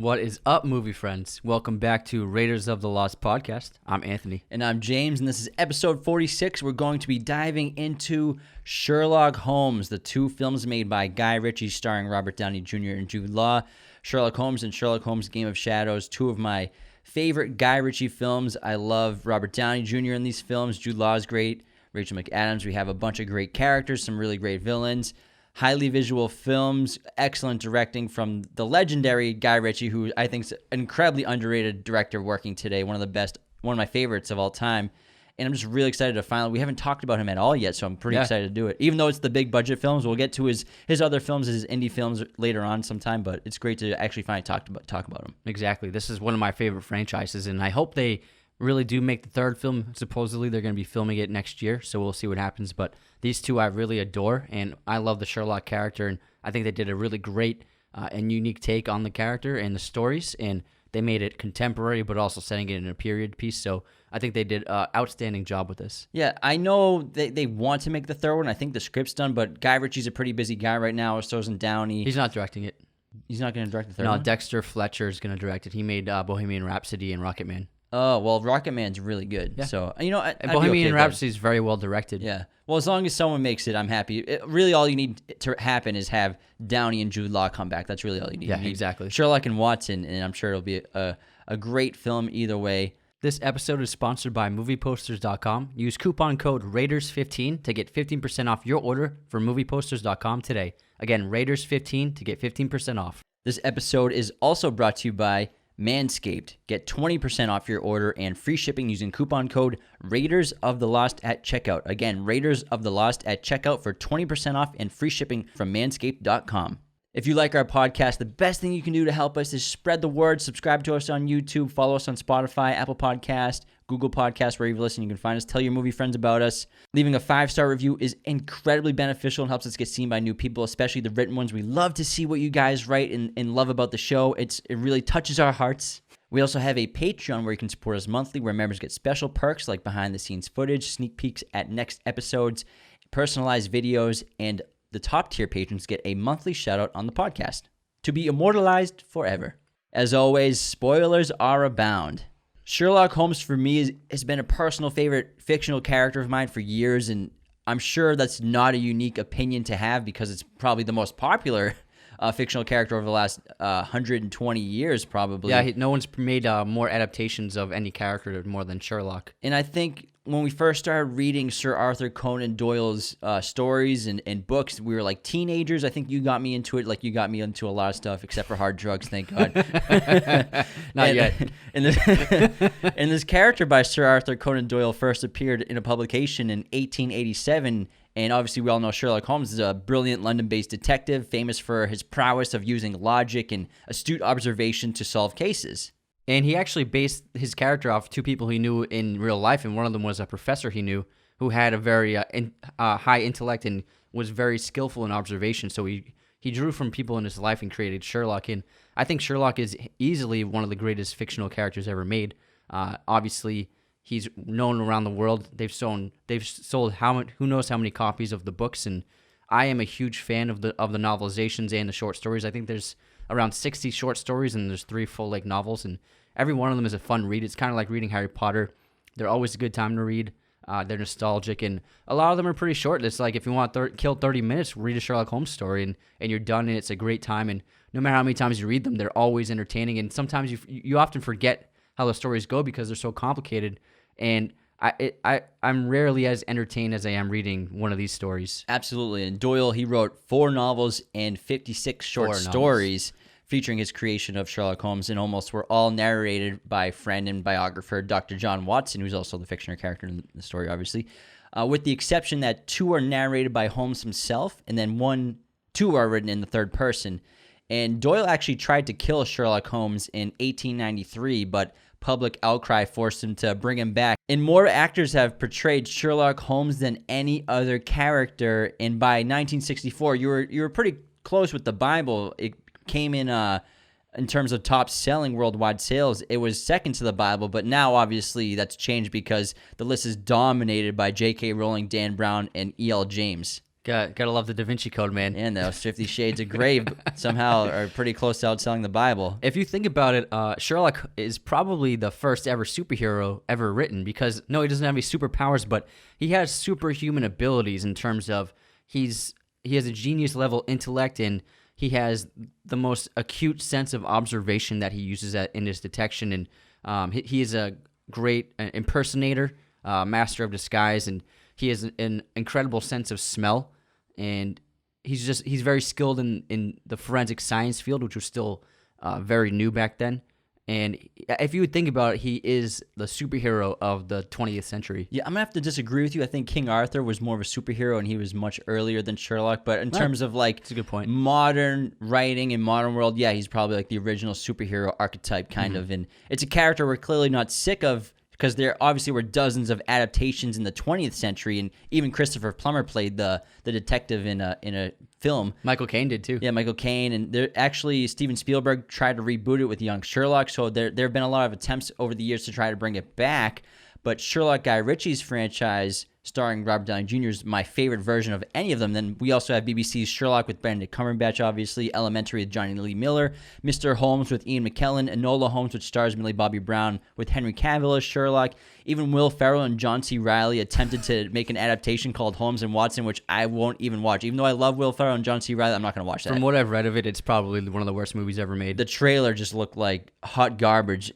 What is up, movie friends? Welcome back to Raiders of the Lost podcast. I'm Anthony. And I'm James, and this is episode 46. We're going to be diving into Sherlock Holmes, the two films made by Guy Ritchie starring Robert Downey Jr. and Jude Law. Sherlock Holmes and Sherlock Holmes Game of Shadows, two of my favorite Guy Ritchie films. I love Robert Downey Jr. in these films. Jude Law is great. Rachel McAdams. We have a bunch of great characters, some really great villains. Highly visual films, excellent directing from the legendary Guy Ritchie, who I think is an incredibly underrated director working today, one of my favorites of all time. And I'm just really excited to finally, we haven't talked about him at all yet, so I'm pretty excited to do it. Even though it's the big budget films, we'll get to his other films, his indie films later on sometime, but it's great to actually finally talk about him. Exactly. This is one of my favorite franchises, and I hope they really do make the third film. Supposedly they're going to be filming it next year, so we'll see what happens. But these two I really adore, and I love the Sherlock character, and I think they did a really great and unique take on the character and the stories, and they made it contemporary but also setting it in a period piece. So I think they did an outstanding job with this. Yeah, I know they want to make the third one. I think the script's done, but Guy Ritchie's a pretty busy guy right now. So isn't Downey. He's not directing it. He's not going to direct the third one? No, Dexter Fletcher is going to direct it. He made Bohemian Rhapsody and Rocket Man. Oh, well, Rocket Man's really good. Yeah. So, and Bohemian Rhapsody is very well directed. Yeah. Well, as long as someone makes it, I'm happy. Really, all you need to happen is have Downey and Jude Law come back. That's really all you need. Yeah, exactly. Sherlock and Watson, and I'm sure it'll be a great film either way. This episode is sponsored by movieposters.com. Use coupon code Raiders15 to get 15% off your order for movieposters.com today. Again, Raiders15 to get 15% off. This episode is also brought to you by Manscaped. Get 20% off your order and free shipping using coupon code Raiders of the Lost at checkout. Again, Raiders of the Lost at checkout for 20% off and free shipping from manscaped.com. If you like our podcast, the best thing you can do to help us is spread the word. Subscribe to us on YouTube. Follow us on Spotify, Apple Podcast, Google Podcast, wherever you listen. You can find us. Tell your movie friends about us. Leaving a 5-star review is incredibly beneficial and helps us get seen by new people, especially the written ones. We love to see what you guys write and love about the show. It really touches our hearts. We also have a Patreon where you can support us monthly, where members get special perks like behind-the-scenes footage, sneak peeks at next episodes, personalized videos, and the top-tier patrons get a monthly shout-out on the podcast to be immortalized forever. As always, spoilers are abound. Sherlock Holmes, for me, has been a personal favorite fictional character of mine for years, and I'm sure that's not a unique opinion to have because it's probably the most popular fictional character over the last 120 years, probably. Yeah, no one's made more adaptations of any character more than Sherlock. And I think when we first started reading Sir Arthur Conan Doyle's stories and books, we were like teenagers. I think you got me into it like you got me into a lot of stuff, except for hard drugs, thank God. Not yet. And this character by Sir Arthur Conan Doyle first appeared in a publication in 1887. And obviously, we all know Sherlock Holmes is a brilliant London-based detective, famous for his prowess of using logic and astute observation to solve cases. And he actually based his character off two people he knew in real life, and one of them was a professor he knew who had a very high intellect and was very skillful in observation. So he drew from people in his life and created Sherlock. And I think Sherlock is easily one of the greatest fictional characters ever made. Obviously, he's known around the world. They've sold who knows how many copies of the books, and I am a huge fan of the novelizations and the short stories. I think there's around 60 short stories and there's 3 full-length novels, and every one of them is a fun read. It's kind of like reading Harry Potter. They're always a good time to read. They're nostalgic, and a lot of them are pretty short. It's like if you want to kill 30 minutes, read a Sherlock Holmes story, and you're done, and it's a great time. And no matter how many times you read them, they're always entertaining, and sometimes you often forget how the stories go because they're so complicated, and I'm rarely as entertained as I am reading one of these stories. Absolutely. And Doyle, he wrote 4 novels and 56 short stories featuring his creation of Sherlock Holmes, and almost were all narrated by friend and biographer Dr. John Watson, who's also the fictional character in the story, obviously, with the exception that 2 are narrated by Holmes himself, and then 2 are written in the third person. And Doyle actually tried to kill Sherlock Holmes in 1893, but public outcry forced him to bring him back. And more actors have portrayed Sherlock Holmes than any other character. And by 1964, you were pretty close with the Bible. It came in terms of top selling worldwide sales. It was second to the Bible, but now obviously that's changed because the list is dominated by J.K. Rowling, Dan Brown, and E.L. James. Gotta love the Da Vinci Code, man. And those 50 Shades of Grey somehow are pretty close to outselling the Bible. If you think about it, Sherlock is probably the first ever superhero ever written because, no, he doesn't have any superpowers, but he has superhuman abilities in terms of he has a genius-level intellect, and he has the most acute sense of observation that he uses in his detection, and he is a great impersonator, master of disguise, and he has an incredible sense of smell, and he's very skilled in the forensic science field, which was still very new back then. And if you would think about it, he is the superhero of the 20th century. Yeah, I'm going to have to disagree with you. I think King Arthur was more of a superhero, and he was much earlier than Sherlock. But in terms of, like, that's a good point. Modern writing and modern world, yeah, he's probably, like, the original superhero archetype, kind of. And it's a character we're clearly not sick of, because there obviously were dozens of adaptations in the 20th century, and even Christopher Plummer played the detective in a film. Michael Caine did too. Yeah, Michael Caine, and there actually Steven Spielberg tried to reboot it with young Sherlock. So there have been a lot of attempts over the years to try to bring it back. But Sherlock Guy Ritchie's franchise, starring Robert Downey Jr., is my favorite version of any of them. Then we also have BBC's Sherlock with Benedict Cumberbatch, obviously, Elementary with Johnny Lee Miller, Mr. Holmes with Ian McKellen, Enola Holmes, which stars Millie Bobby Brown with Henry Cavill as Sherlock. Even Will Ferrell and John C. Reilly attempted to make an adaptation called Holmes and Watson, which I won't even watch. Even though I love Will Ferrell and John C. Reilly, I'm not going to watch that. From what I've read of it, it's probably one of the worst movies ever made. The trailer just looked like hot garbage.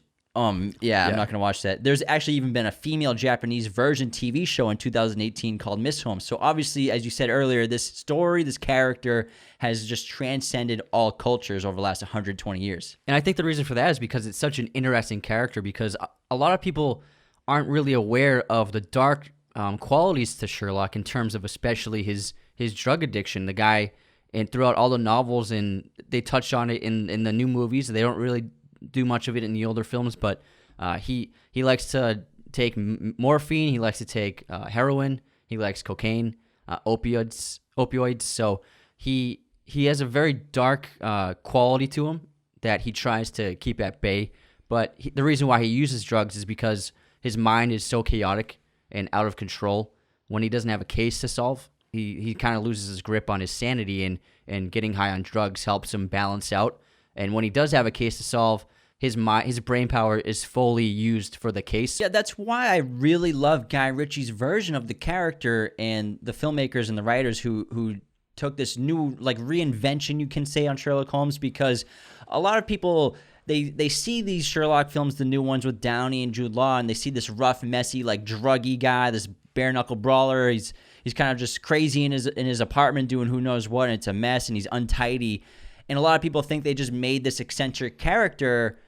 Yeah, I'm not going to watch that. There's actually even been a female Japanese version TV show in 2018 called Miss Holmes. So obviously, as you said earlier, this story, this character has just transcended all cultures over the last 120 years. And I think the reason for that is because it's such an interesting character, because a lot of people aren't really aware of the dark qualities to Sherlock in terms of especially his drug addiction. The guy, and throughout all the novels, and they touch on it in the new movies, they don't really do much of it in the older films, but he likes to take morphine, he likes to take heroin, he likes cocaine, opioids. So he has a very dark quality to him that he tries to keep at bay. But the reason why he uses drugs is because his mind is so chaotic and out of control. When he doesn't have a case to solve, he kind of loses his grip on his sanity, and getting high on drugs helps him balance out. And when he does have a case to solve, his brain power is fully used for the case. Yeah, that's why I really love Guy Ritchie's version of the character, and the filmmakers and the writers who took this new, like, reinvention, you can say, on Sherlock Holmes, because a lot of people, they see these Sherlock films, the new ones with Downey and Jude Law, and they see this rough, messy, like, druggy guy, this bare-knuckle brawler. He's kind of just crazy in his apartment doing who knows what, and it's a mess, and he's untidy. And a lot of people think they just made this eccentric character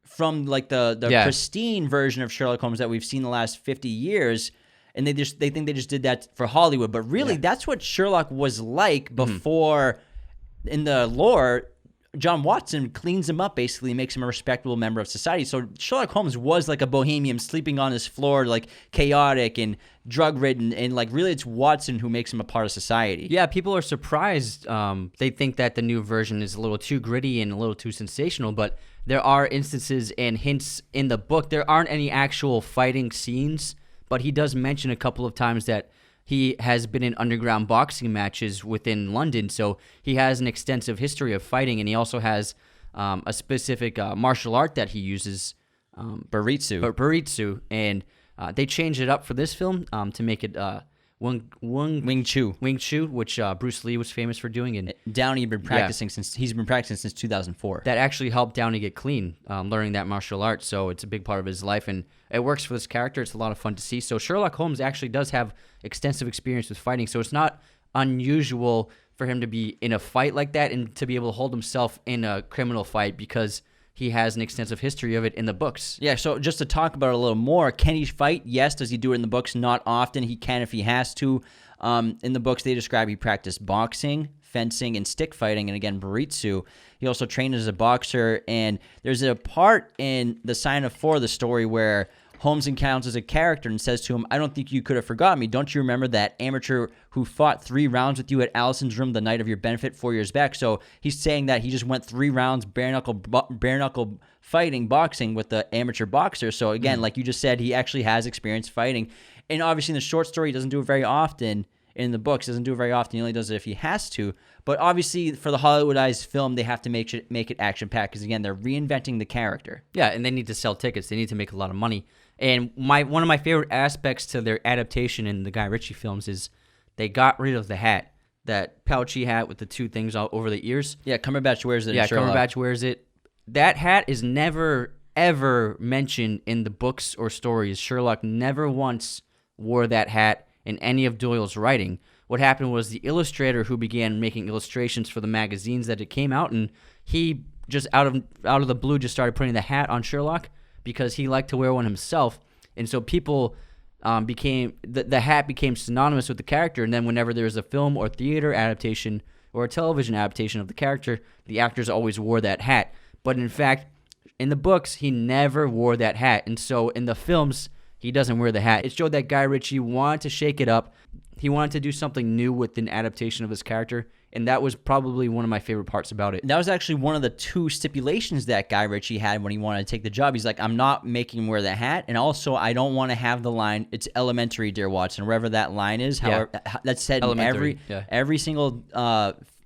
from, like, the pristine version of Sherlock Holmes that we've seen the last 50 years, and they think they just did that for Hollywood. But really, that's what Sherlock was like before. In the lore, John Watson cleans him up, basically makes him a respectable member of society. So Sherlock Holmes was like a bohemian sleeping on his floor, like chaotic and drug-ridden, and like really it's Watson who makes him a part of society. Yeah, people are surprised. They think that the new version is a little too gritty and a little too sensational, but there are instances and hints in the book. There aren't any actual fighting scenes, but he does mention a couple of times that he has been in underground boxing matches within London, so he has an extensive history of fighting, and he also has a specific martial art that he uses, Baritsu, and they changed it up for this film to make it Wing Chun, which Bruce Lee was famous for doing, and Downey had been practicing since 2004. That actually helped Downey get clean, learning that martial art. So it's a big part of his life, and it works for this character. It's a lot of fun to see. So Sherlock Holmes actually does have extensive experience with fighting, so it's not unusual for him to be in a fight like that and to be able to hold himself in a criminal fight, because he has an extensive history of it in the books. Yeah, so just to talk about it a little more, can he fight? Yes. Does he do it in the books? Not often. He can if he has to. In the books, they describe he practiced boxing, fencing, and stick fighting, and again, Baritsu. He also trained as a boxer, and there's a part in The Sign of Four, the story, where Holmes encounters a character and says to him, "I don't think you could have forgotten me. Don't you remember that amateur who fought 3 rounds with you at Allison's room the night of your benefit 4 years back?" So he's saying that he just went 3 rounds bare knuckle fighting, boxing with the amateur boxer. So again, like you just said, he actually has experience fighting. And obviously in the short story, he doesn't do it very often. in the books. Doesn't do it very often. He only does it if he has to. But obviously, for the Hollywoodized film, they have to make it action-packed because, again, they're reinventing the character. Yeah, and they need to sell tickets. They need to make a lot of money. And one of my favorite aspects to their adaptation in the Guy Ritchie films is they got rid of the hat, that pouchy hat with the two things all over the ears. Yeah, Cumberbatch wears it. Yeah, Cumberbatch wears it. That hat is never, ever mentioned in the books or stories. Sherlock never once wore that hat in any of Doyle's writing. What happened was the illustrator who began making illustrations for the magazines that it came out, and he just out of the blue just started putting the hat on Sherlock because he liked to wear one himself. And so people the hat became synonymous with the character, and then whenever there was a film or theater adaptation or a television adaptation of the character, the actors always wore that hat. But in fact, in the books, he never wore that hat, and so in the films, he doesn't wear the hat. It showed that Guy Ritchie wanted to shake it up. He wanted to do something new with an adaptation of his character, and that was probably one of my favorite parts about it. That was actually one of the two stipulations that Guy Ritchie had when he wanted to take the job. He's like, I'm not making him wear the hat, and also I don't want to have the line, it's elementary, dear Watson, wherever that line is. Yeah. However, that's said Elementary, in every single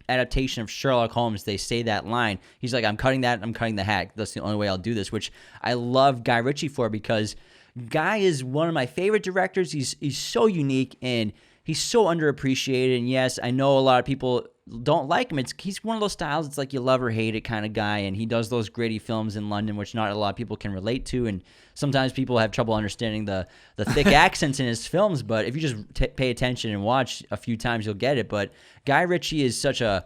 adaptation of Sherlock Holmes, they say that line. He's like, I'm cutting that, I'm cutting the hat. That's the only way I'll do this, which I love Guy Ritchie for because Guy is one of my favorite directors. He's so unique, and he's so underappreciated. And yes, I know a lot of people don't like him. He's one of those styles. It's like you love or hate it kind of guy. And he does those gritty films in London, which not a lot of people can relate to. And sometimes people have trouble understanding the thick accents in his films. But if you just pay attention and watch a few times, you'll get it. But Guy Ritchie is such a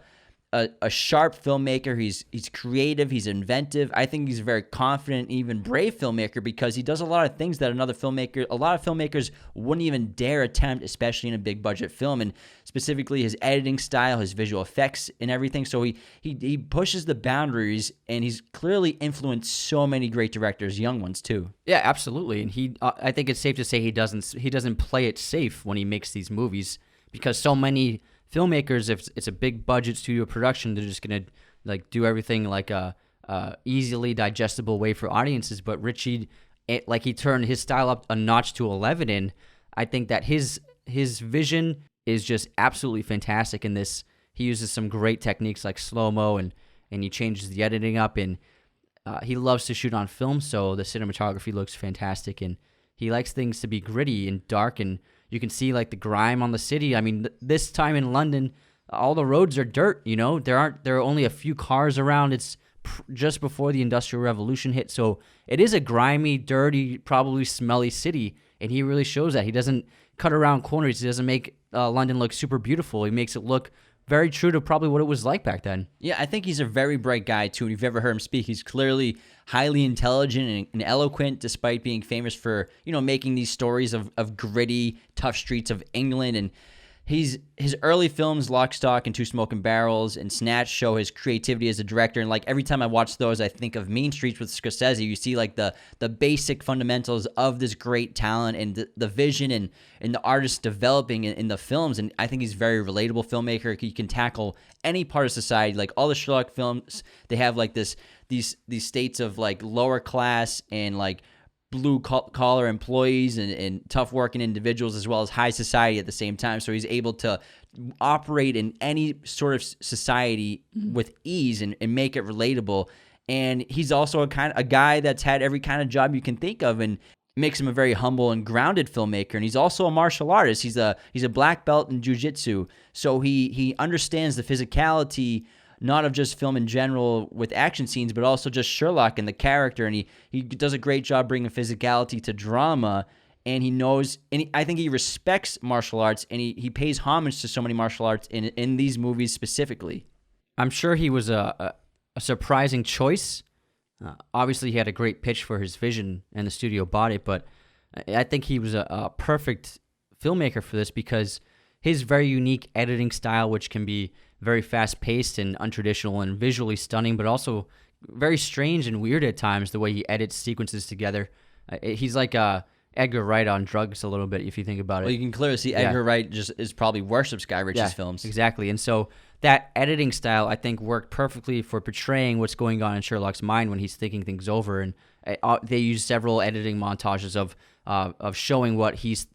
sharp filmmaker. He's creative. He's inventive. I think he's a very confident, even brave filmmaker because he does a lot of things that a lot of filmmakers wouldn't even dare attempt, especially in a big budget film. And specifically his editing style, his visual effects and everything. So he pushes the boundaries, and he's clearly influenced so many great directors, young ones too. Yeah, absolutely. And I think it's safe to say he doesn't play it safe when he makes these movies because so many filmmakers, if it's a big budget studio production, they're just gonna like do everything like a easily digestible way for audiences. But Ritchie, he turned his style up a notch to 11, and I think that his vision is just absolutely fantastic in this. He uses some great techniques like slow-mo, and he changes the editing up, and he loves to shoot on film, so the cinematography looks fantastic, and he likes things to be gritty and dark, and you can see like the grime on the city. I mean, this time in London, all the roads are dirt. You know, there are only a few cars around. It's just before the Industrial Revolution hit, so it is a grimy, dirty, probably smelly city. And he really shows that. He doesn't cut around corners. He doesn't make London look super beautiful. He makes it look very true to probably what it was like back then. Yeah, I think he's a very bright guy, too. And if you've ever heard him speak, he's clearly highly intelligent and eloquent, despite being famous for, making these stories of gritty, tough streets of England. And his early films, Lock, Stock, and Two Smoking Barrels and Snatch, show his creativity as a director. And, every time I watch those, I think of Mean Streets with Scorsese. You see, the basic fundamentals of this great talent and the vision and the artist developing in the films. And I think he's a very relatable filmmaker. He can tackle any part of society. Like, all the Sherlock films, they have, these states of, lower class and, blue collar employees and tough working individuals, as well as high society at the same time. So he's able to operate in any sort of society with ease and make it relatable. And he's also a guy that's had every kind of job you can think of, and makes him a very humble and grounded filmmaker. And he's also a martial artist. He's a black belt in jiu-jitsu. So he understands the physicality, not of just film in general with action scenes, but also just Sherlock and the character. And he does a great job bringing physicality to drama. And he knows, and I think he respects martial arts, and he pays homage to so many martial arts in these movies specifically. I'm sure he was a surprising choice. Obviously, he had a great pitch for his vision, and the studio bought it. But I think he was a perfect filmmaker for this because his very unique editing style, which can be very fast-paced and untraditional and visually stunning, but also very strange and weird at times, the way he edits sequences together. He's like Edgar Wright on drugs a little bit, if you think about it. Well, you can clearly see Edgar Wright just is probably worships Guy Ritchie's films. Exactly. And so that editing style, I think, worked perfectly for portraying what's going on in Sherlock's mind when he's thinking things over. And they use several editing montages of of showing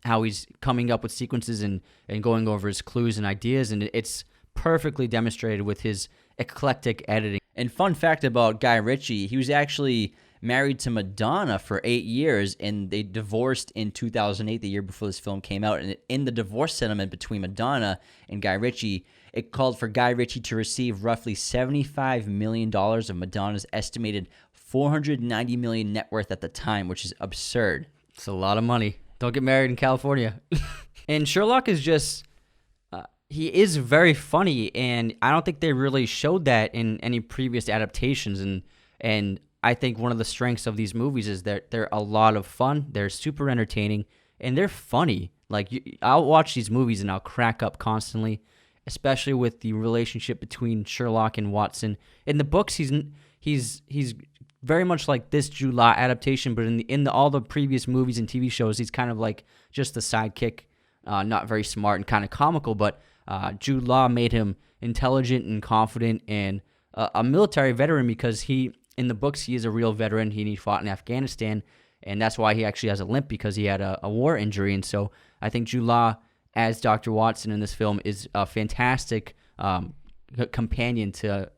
how he's coming up with sequences and going over his clues and ideas, and it's perfectly demonstrated with his eclectic editing. And fun fact about Guy Ritchie, he was actually married to Madonna for 8 years, and they divorced in 2008, the year before this film came out. And in the divorce settlement between Madonna and Guy Ritchie, it called for Guy Ritchie to receive roughly $75 million of Madonna's estimated $490 million net worth at the time, which is absurd. It's a lot of money. Don't get married in California. And Sherlock is just, he is very funny, and I don't think they really showed that in any previous adaptations. And I think one of the strengths of these movies is that they're a lot of fun, they're super entertaining, and they're funny. Like, I'll watch these movies and I'll crack up constantly, especially with the relationship between Sherlock and Watson. In the books, he's very much like this Jude Law adaptation, but in all the previous movies and TV shows, he's kind of like just the sidekick, not very smart and kind of comical, but Jude Law made him intelligent and confident and a military veteran, because in the books, he is a real veteran. He fought in Afghanistan, and that's why he actually has a limp, because he had a war injury. And so I think Jude Law as Dr. Watson in this film is a fantastic companion to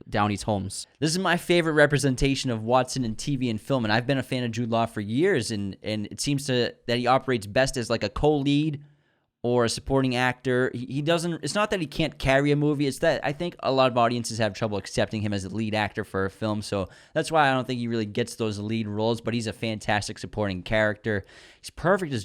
Downey's Holmes. This is my favorite representation of Watson in TV and film, and I've been a fan of Jude Law for years, and it seems that he operates best as like a co-lead or a supporting actor. He doesn't, it's not that he can't carry a movie, it's that I think a lot of audiences have trouble accepting him as a lead actor for a film, so that's why I don't think he really gets those lead roles, but he's a fantastic supporting character. He's perfect as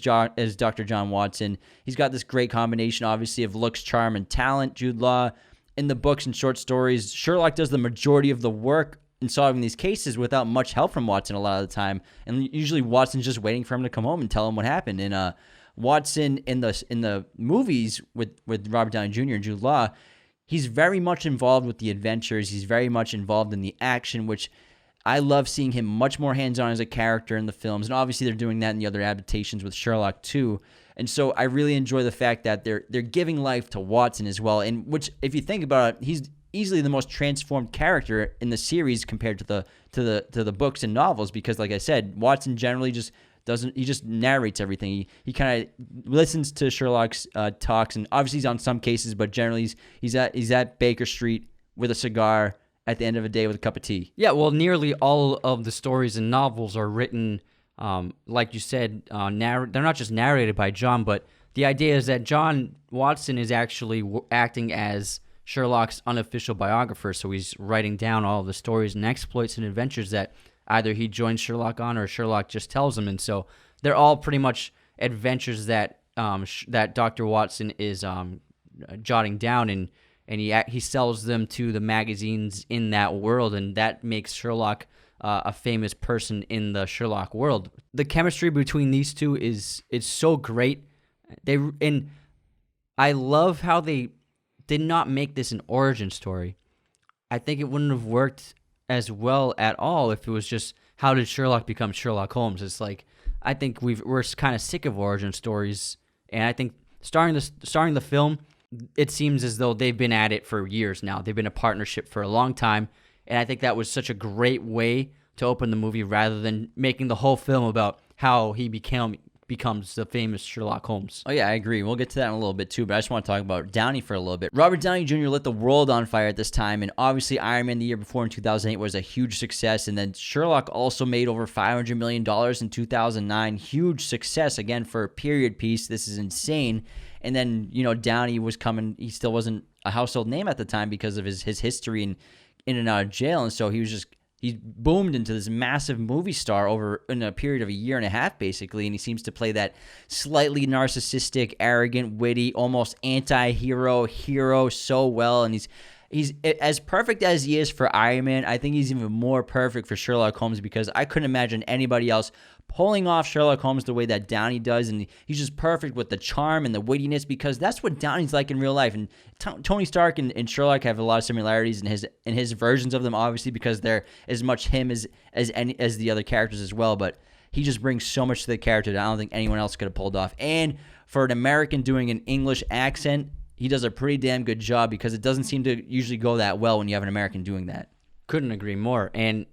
Dr. John Watson. He's got this great combination, obviously, of looks, charm, and talent. Jude Law, in the books and short stories, Sherlock does the majority of the work in solving these cases without much help from Watson a lot of the time, and usually Watson's just waiting for him to come home and tell him what happened. And Watson in the movies with Robert Downey Jr. and Jude Law, he's very much involved with the adventures. He's very much involved in the action, which I love seeing him much more hands-on as a character in the films. And obviously they're doing that in the other adaptations with Sherlock too. And so I really enjoy the fact that they're giving life to Watson as well. And which, if you think about it, he's easily the most transformed character in the series compared to the books and novels, because like I said, Watson generally just narrates everything. He kind of listens to Sherlock's talks, and obviously he's on some cases, but generally he's at Baker Street with a cigar at the end of a day with a cup of tea. Yeah, well, nearly all of the stories and novels are written, like you said, they're not just narrated by John, but the idea is that John Watson is actually acting as Sherlock's unofficial biographer, so he's writing down all the stories and exploits and adventures that either he joins Sherlock on or Sherlock just tells him. And so they're all pretty much adventures that that Dr. Watson is jotting down, and he sells them to the magazines in that world, and that makes Sherlock a famous person in the Sherlock world. The chemistry between these two is so great. And I love how they did not make this an origin story. I think it wouldn't have worked as well at all if it was just, how did Sherlock become Sherlock Holmes? It's like, I think we're kind of sick of origin stories, and I think starring the film, it seems as though they've been at it for years now. They've been a partnership for a long time, and I think that was such a great way to open the movie, rather than making the whole film about how he becomes the famous Sherlock Holmes. Oh, yeah, I agree. We'll get to that in a little bit, too, but I just want to talk about Downey for a little bit. Robert Downey Jr. lit the world on fire at this time, and obviously Iron Man the year before in 2008 was a huge success, and then Sherlock also made over $500 million in 2009. Huge success, again, for a period piece. This is insane. And then, Downey was coming. He still wasn't a household name at the time because of his history in and out of jail, and so he boomed into this massive movie star over in a period of a year and a half, basically, and he seems to play that slightly narcissistic, arrogant, witty, almost anti-hero hero so well, and he's as perfect as he is for Iron Man. I think he's even more perfect for Sherlock Holmes, because I couldn't imagine anybody else pulling off Sherlock Holmes the way that Downey does, and he's just perfect with the charm and the wittiness, because that's what Downey's like in real life. And Tony Stark and Sherlock have a lot of similarities in his versions of them, obviously, because they're as much him as the other characters as well. But he just brings so much to the character that I don't think anyone else could have pulled off. And for an American doing an English accent, he does a pretty damn good job, because it doesn't seem to usually go that well when you have an American doing that. Couldn't agree more. And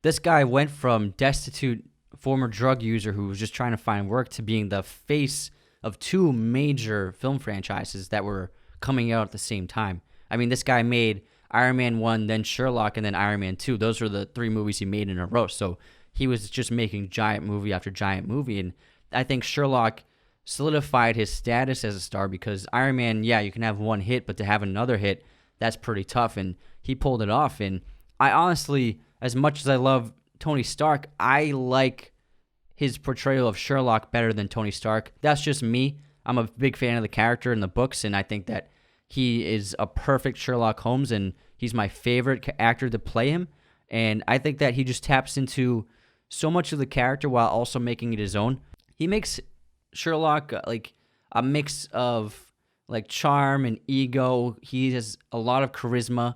this guy went from destitute former drug user who was just trying to find work to being the face of two major film franchises that were coming out at the same time. I mean, this guy made Iron Man 1, then Sherlock, and then Iron Man 2. Those were the three movies he made in a row. So he was just making giant movie after giant movie. And I think Sherlock solidified his status as a star because Iron Man, yeah, you can have one hit, but to have another hit, that's pretty tough. And he pulled it off. And I honestly, as much as I love Tony Stark, I like his portrayal of Sherlock better than Tony Stark. That's just me. I'm a big fan of the character in the books, and I think that he is a perfect Sherlock Holmes, and he's my favorite actor to play him. And I think that he just taps into so much of the character while also making it his own. He makes Sherlock like a mix of like charm and ego. He has a lot of charisma.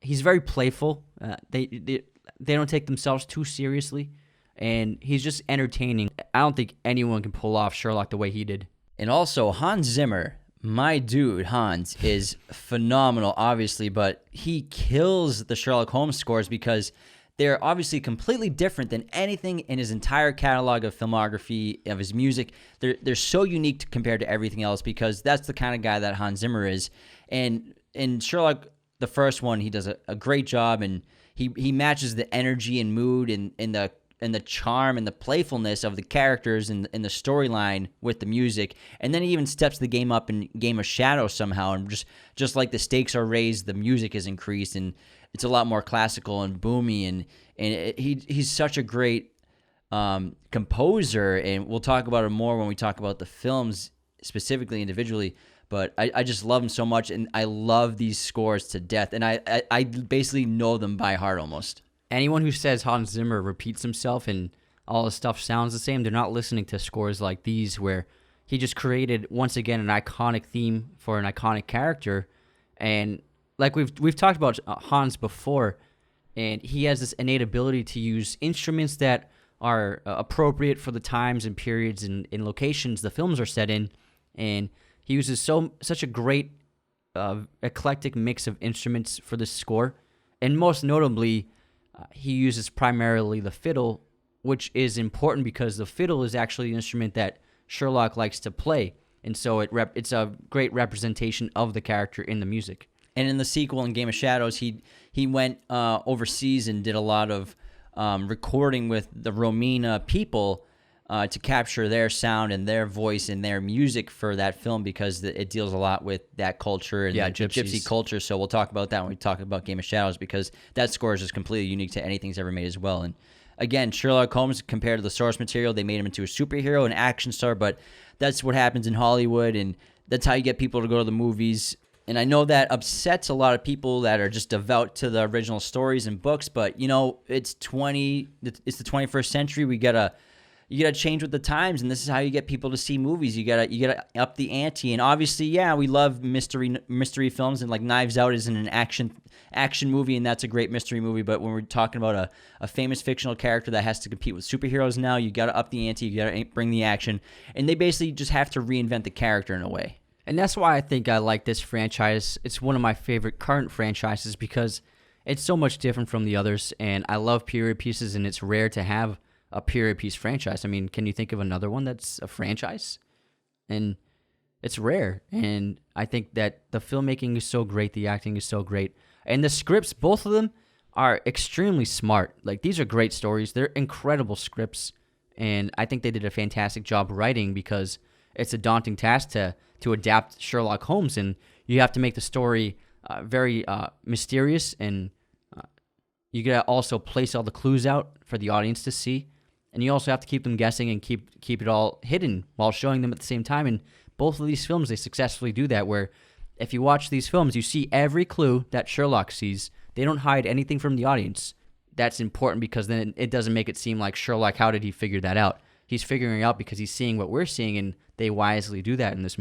He's very playful. They don't take themselves too seriously, and he's just entertaining. I don't think anyone can pull off Sherlock the way he did. And also, Hans Zimmer, my dude, Hans, is phenomenal, obviously, but he kills the Sherlock Holmes scores because they're obviously completely different than anything in his entire catalog of filmography, of his music. They're so unique compared to everything else because that's the kind of guy that Hans Zimmer is. And in Sherlock, the first one, he does a great job, and he matches the energy and mood and the charm and the playfulness of the characters and the storyline with the music. And then he even steps the game up in Game of Shadows somehow, and just like the stakes are raised, the music is increased, and it's a lot more classical and boomy, and he's such a great composer, and we'll talk about it more when we talk about the films specifically individually. But I just love him so much, and I love these scores to death, and I basically know them by heart almost. Anyone who says Hans Zimmer repeats himself and all his stuff sounds the same, they're not listening to scores like these where he just created, once again, an iconic theme for an iconic character. And like we've talked about Hans before, and he has this innate ability to use instruments that are appropriate for the times and periods and locations the films are set in. And he uses such a great eclectic mix of instruments for this score. And most notably, he uses primarily the fiddle, which is important because the fiddle is actually the instrument that Sherlock likes to play. And so it's a great representation of the character in the music. And in the sequel, in Game of Shadows, he went overseas and did a lot of recording with the Romena people to capture their sound and their voice and their music for that film because it deals a lot with that culture and the gypsy culture. So we'll talk about that when we talk about Game of Shadows because that score is just completely unique to anything he's ever made as well. And again, Sherlock Holmes, compared to the source material, they made him into a superhero, an action star, but that's what happens in Hollywood, and that's how you get people to go to the movies. And I know that upsets a lot of people that are just devout to the original stories and books, but it's the 21st century. You gotta change with the times, and this is how you get people to see movies. You gotta up the ante, and obviously, yeah, we love mystery films, and like Knives Out is an action movie, and that's a great mystery movie. But when we're talking about a famous fictional character that has to compete with superheroes now, you gotta up the ante. You gotta bring the action, and they basically just have to reinvent the character in a way. And that's why I think I like this franchise. It's one of my favorite current franchises because it's so much different from the others, and I love period pieces, and it's rare to have a period piece franchise. I mean, can you think of another one that's a franchise? And it's rare. And I think that the filmmaking is so great, the acting is so great, and the scripts, both of them, are extremely smart. Like, these are great stories. They're incredible scripts, and I think they did a fantastic job writing because it's a daunting task to adapt Sherlock Holmes, and you have to make the story very mysterious, and you gotta also place all the clues out for the audience to see. And you also have to keep them guessing and keep it all hidden while showing them at the same time. And both of these films, they successfully do that, where if you watch these films, you see every clue that Sherlock sees. They don't hide anything from the audience. That's important because then it doesn't make it seem like Sherlock, how did he figure that out? He's figuring it out because he's seeing what we're seeing, and they wisely do that in these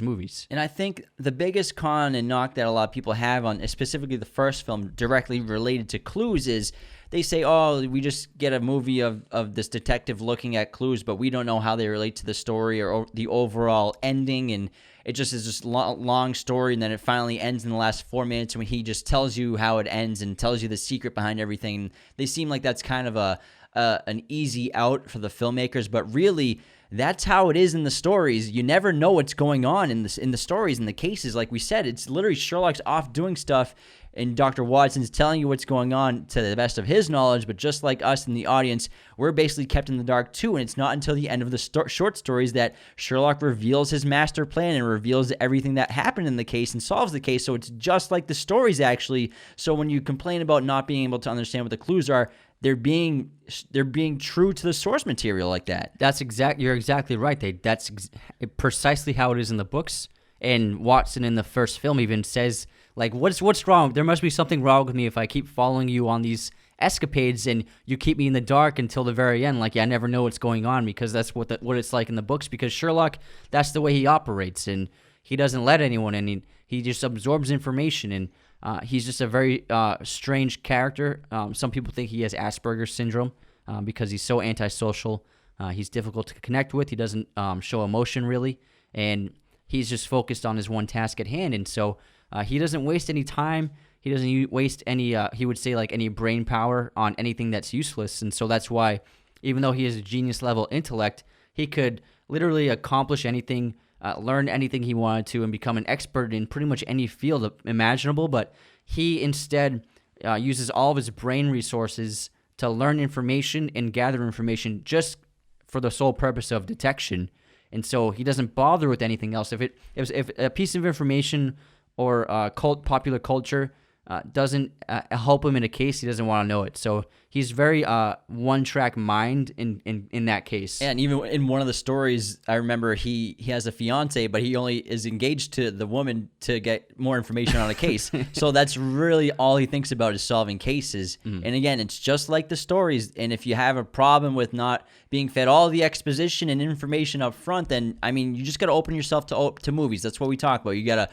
movies. And I think the biggest con and knock that a lot of people have on specifically the first film directly related to clues is they say, oh, we just get a movie of this detective looking at clues, but we don't know how they relate to the story or the overall ending, and it just is just long story, and then it finally ends in the last 4 minutes when he just tells you how it ends and tells you the secret behind everything. They seem like that's kind of a an easy out for the filmmakers, but really that's how it is in the stories. You never know what's going on in the stories, in the cases. Like we said, it's literally Sherlock's off doing stuff, and Dr. Watson's telling you what's going on to the best of his knowledge, but just like us in the audience, we're basically kept in the dark too, and it's not until the end of the short stories that Sherlock reveals his master plan and reveals everything that happened in the case and solves the case, so it's just like the stories actually. So when you complain about not being able to understand what the clues are, they're being true to the source material like that. You're exactly right. That's precisely how it is in the books. And Watson in the first film even says, like, what's wrong? There must be something wrong with me if I keep following you on these escapades and you keep me in the dark until the very end. Like, I never know what's going on, because that's what it's like in the books. Because Sherlock, that's the way he operates, and he doesn't let anyone in. He just absorbs information, and he's just a very strange character. Some people think he has Asperger's syndrome because he's so antisocial. He's difficult to connect with. He doesn't show emotion really, and he's just focused on his one task at hand. And so he doesn't waste any time. He doesn't waste any, he would say, like, any brain power on anything that's useless. And so that's why, even though he has a genius level intellect, he could literally accomplish anything, learn anything he wanted to, and become an expert in pretty much any field imaginable. But he instead uses all of his brain resources to learn information and gather information just for the sole purpose of detection. And so he doesn't bother with anything else. If a piece of information or popular culture doesn't help him in a case, he doesn't want to know it. So he's very one-track mind in that case. Yeah, and even in one of the stories, I remember he has a fiance, but he only is engaged to the woman to get more information on a case. So that's really all he thinks about, is solving cases. And again, it's just like the stories. And if you have a problem with not being fed all the exposition and information up front, then, I mean, you just got to open yourself to movies. That's what we talk about. You got to...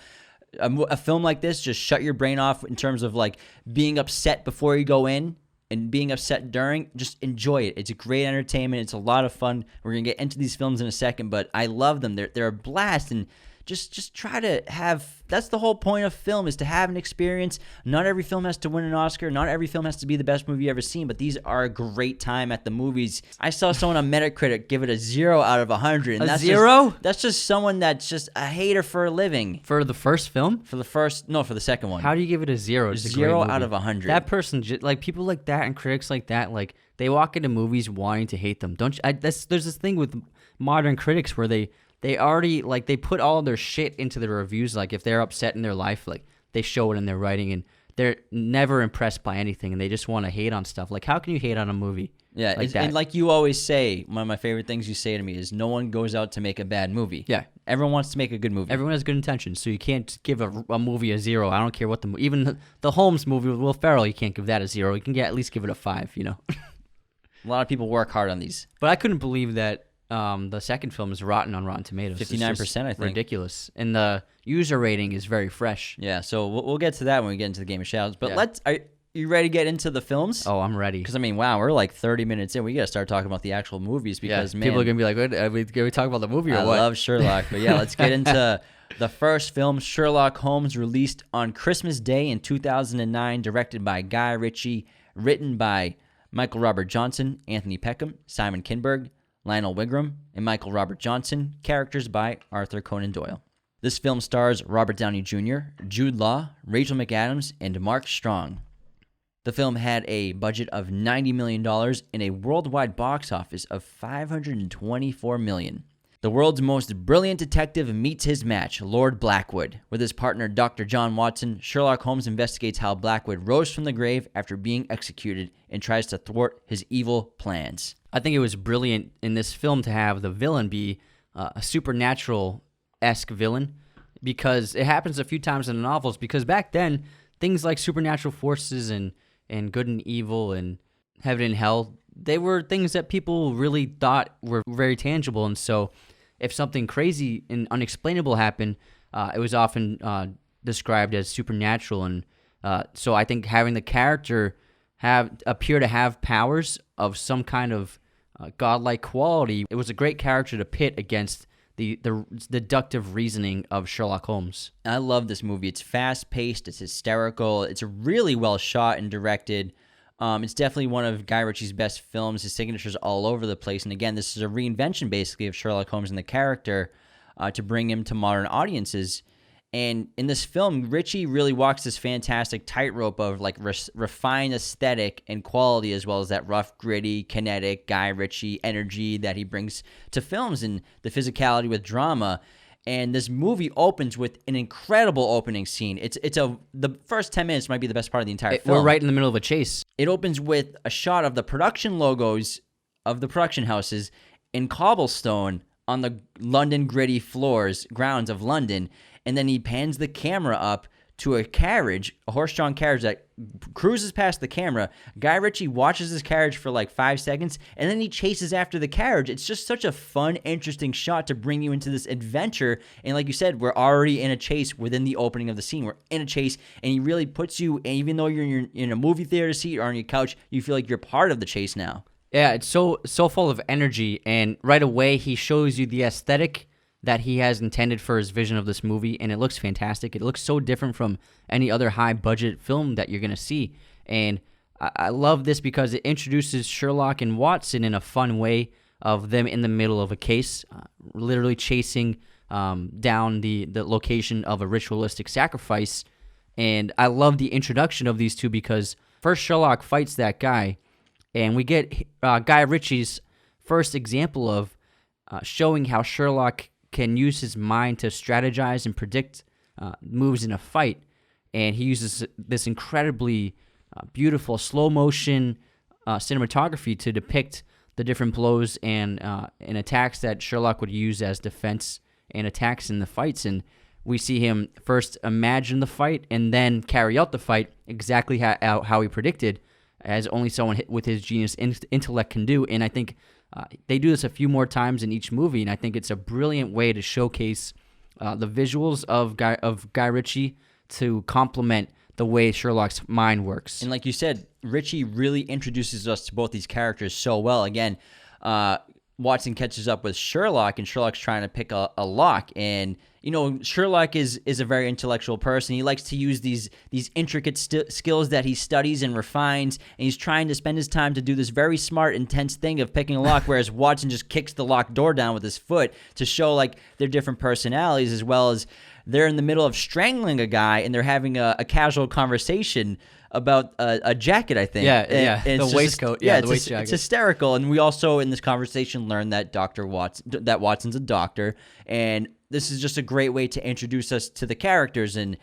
A film like this, just shut your brain off in terms of, like, being upset before you go in and being upset during. Just enjoy it. It's a great entertainment. It's a lot of fun. We're going to get into these films in a second, but I love them. They're a blast, and just try to have... That's the whole point of film, is to have an experience. Not every film has to win an Oscar. Not every film has to be the best movie you've ever seen, but these are a great time at the movies. I saw someone on Metacritic give it a 0 out of 100. And a 0? That's just someone that's just a hater for a living. For the first film? For the second one. How do you give it a 0? It's 0 out of 100. That person, like, people like that and critics like that, like, they walk into movies wanting to hate them. Don't you? There's this thing with modern critics where they already, like, they put all their shit into the reviews. Like, if they're upset in their life, like, they show it in their writing, and they're never impressed by anything, and they just want to hate on stuff. Like, how can you hate on a movie? Yeah, like that? And like you always say, one of my favorite things you say to me is, no one goes out to make a bad movie. Yeah. Everyone wants to make a good movie. Everyone has good intentions, so you can't give a movie a 0. I don't care what even the Holmes movie with Will Ferrell, you can't give that a 0. You can at least give it a 5, you know? A lot of people work hard on these. But I couldn't believe that the second film is rotten on Rotten Tomatoes. 59%, I think. Ridiculous. And the user rating is very fresh. Yeah, so we'll get to that when we get into the Game of Shadows. But Yeah. are you ready to get into the films? Oh, I'm ready. Because, I mean, wow, we're like 30 minutes in. We got to start talking about the actual movies because, man. People are going to be like, what, are we talk about the movie or I what? love Sherlock. But yeah, let's get into the first film, Sherlock Holmes, released on Christmas Day in 2009, directed by Guy Ritchie, written by Michael Robert Johnson, Anthony Peckham, Simon Kinberg, Lionel Wigram, and Michael Robert Johnson, characters by Arthur Conan Doyle. This film stars Robert Downey Jr., Jude Law, Rachel McAdams, and Mark Strong. The film had a budget of $90 million and a worldwide box office of $524 million. The world's most brilliant detective meets his match, Lord Blackwood. With his partner, Dr. John Watson, Sherlock Holmes investigates how Blackwood rose from the grave after being executed and tries to thwart his evil plans. I think it was brilliant in this film to have the villain be a supernatural-esque villain, because it happens a few times in the novels, because back then, things like supernatural forces and good and evil and heaven and hell, they were things that people really thought were very tangible. And so if something crazy and unexplainable happened, it was often described as supernatural. And so I think having the character appear to have powers of some kind of godlike quality, it was a great character to pit against the deductive reasoning of Sherlock Holmes. I love this movie. It's fast-paced. It's hysterical. It's really well shot and directed. It's definitely one of Guy Ritchie's best films. His signature's all over the place. And again, this is a reinvention basically of Sherlock Holmes and the character to bring him to modern audiences. And in this film, Ritchie really walks this fantastic tightrope of like refined aesthetic and quality, as well as that rough, gritty, kinetic Guy Ritchie energy that he brings to films and the physicality with drama. And this movie opens with an incredible opening scene. The first 10 minutes might be the best part of the entire film. We're right in the middle of a chase. It opens with a shot of the production logos of the production houses in cobblestone on the London gritty grounds of London. And then he pans the camera up to a carriage, a horse-drawn carriage that cruises past the camera. Guy Ritchie watches this carriage for like 5 seconds, and then he chases after the carriage. It's just such a fun, interesting shot to bring you into this adventure. And like you said, we're already in a chase within the opening of the scene. We're in a chase, and he really puts you, and even though you're in a movie theater seat or on your couch, you feel like you're part of the chase now. Yeah, it's so full of energy, and right away he shows you the aesthetic that he has intended for his vision of this movie, and it looks fantastic. It looks so different from any other high-budget film that you're going to see, and I love this because it introduces Sherlock and Watson in a fun way of them in the middle of a case, literally chasing down the location of a ritualistic sacrifice, and I love the introduction of these two because first Sherlock fights that guy, and we get Guy Ritchie's first example of showing how Sherlock can use his mind to strategize and predict moves in a fight. And he uses this incredibly beautiful slow-motion cinematography to depict the different blows and attacks that Sherlock would use as defense and attacks in the fights. And we see him first imagine the fight and then carry out the fight exactly how he predicted, as only someone with his genius intellect can do. And I think they do this a few more times in each movie, and I think it's a brilliant way to showcase the visuals of Guy Ritchie to complement the way Sherlock's mind works. And like you said, Ritchie really introduces us to both these characters so well. Again, Watson catches up with Sherlock, and Sherlock's trying to pick a lock. And, you know, Sherlock is a very intellectual person. He likes to use these intricate skills that he studies and refines, and he's trying to spend his time to do this very smart, intense thing of picking a lock, whereas Watson just kicks the locked door down with his foot to show, like, their different personalities, as well as they're in the middle of strangling a guy, and they're having a casual conversation about a jacket, I think. Yeah, the waistcoat. The waist jacket. It's hysterical. And we also, in this conversation, learn that Watson's a doctor, and this is just a great way to introduce us to the characters and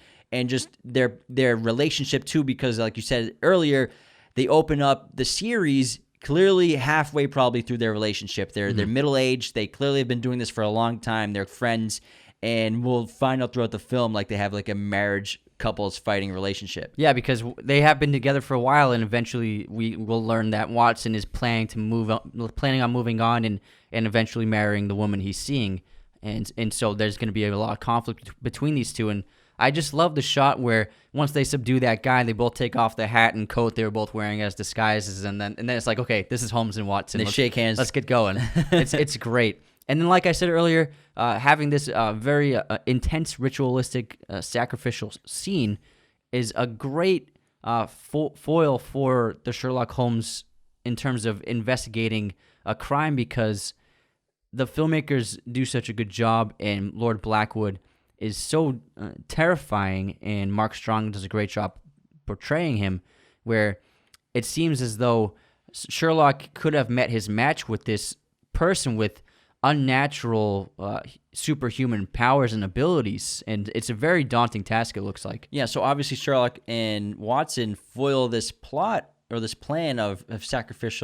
just their relationship too, because like you said earlier, they open up the series clearly halfway probably through their relationship. They're middle-aged. They clearly have been doing this for a long time. They're friends, and we'll find out throughout the film like they have like a marriage couples fighting relationship. Yeah, because they have been together for a while, and eventually we will learn that Watson is planning on moving on and eventually marrying the woman he's seeing, and so there's going to be a lot of conflict between these two. And I just love the shot where once they subdue that guy, they both take off the hat and coat they were both wearing as disguises, and then it's like, okay, this is Holmes and Watson. They shake hands. Let's get going. It's great. And then, like I said earlier, having this very intense, ritualistic, sacrificial scene is a great foil for the Sherlock Holmes in terms of investigating a crime, because the filmmakers do such a good job, and Lord Blackwood is so terrifying, and Mark Strong does a great job portraying him, where it seems as though Sherlock could have met his match with this person with unnatural superhuman powers and abilities, and it's a very daunting task, it looks like. Yeah, so obviously Sherlock and Watson foil this plot or this plan of a sacrifice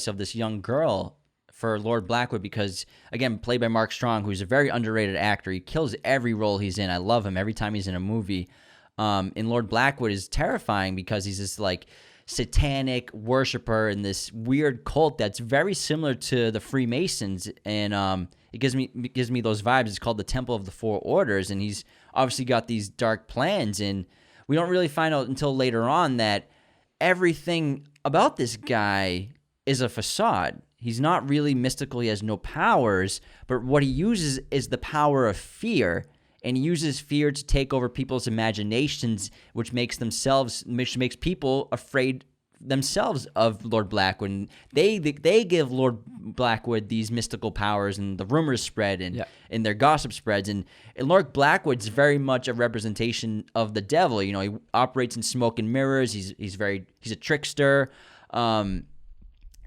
of this young girl for Lord Blackwood, because again, played by Mark Strong, who's a very underrated actor. He kills every role he's in. I love him every time he's in a movie. And Lord Blackwood is terrifying because he's this like satanic worshiper in this weird cult that's very similar to the Freemasons, and it gives me those vibes. It's called the Temple of the Four Orders, and he's obviously got these dark plans, and we don't really find out until later on that everything about this guy is a facade. He's not really mystical. He has no powers, but what he uses is the power of fear, and he uses fear to take over people's imaginations, which makes people afraid themselves of Lord Blackwood. And they give Lord Blackwood these mystical powers, and the rumors spread, and their gossip spreads. And Lord Blackwood's very much a representation of the devil. You know, he operates in smoke and mirrors. He's a trickster. The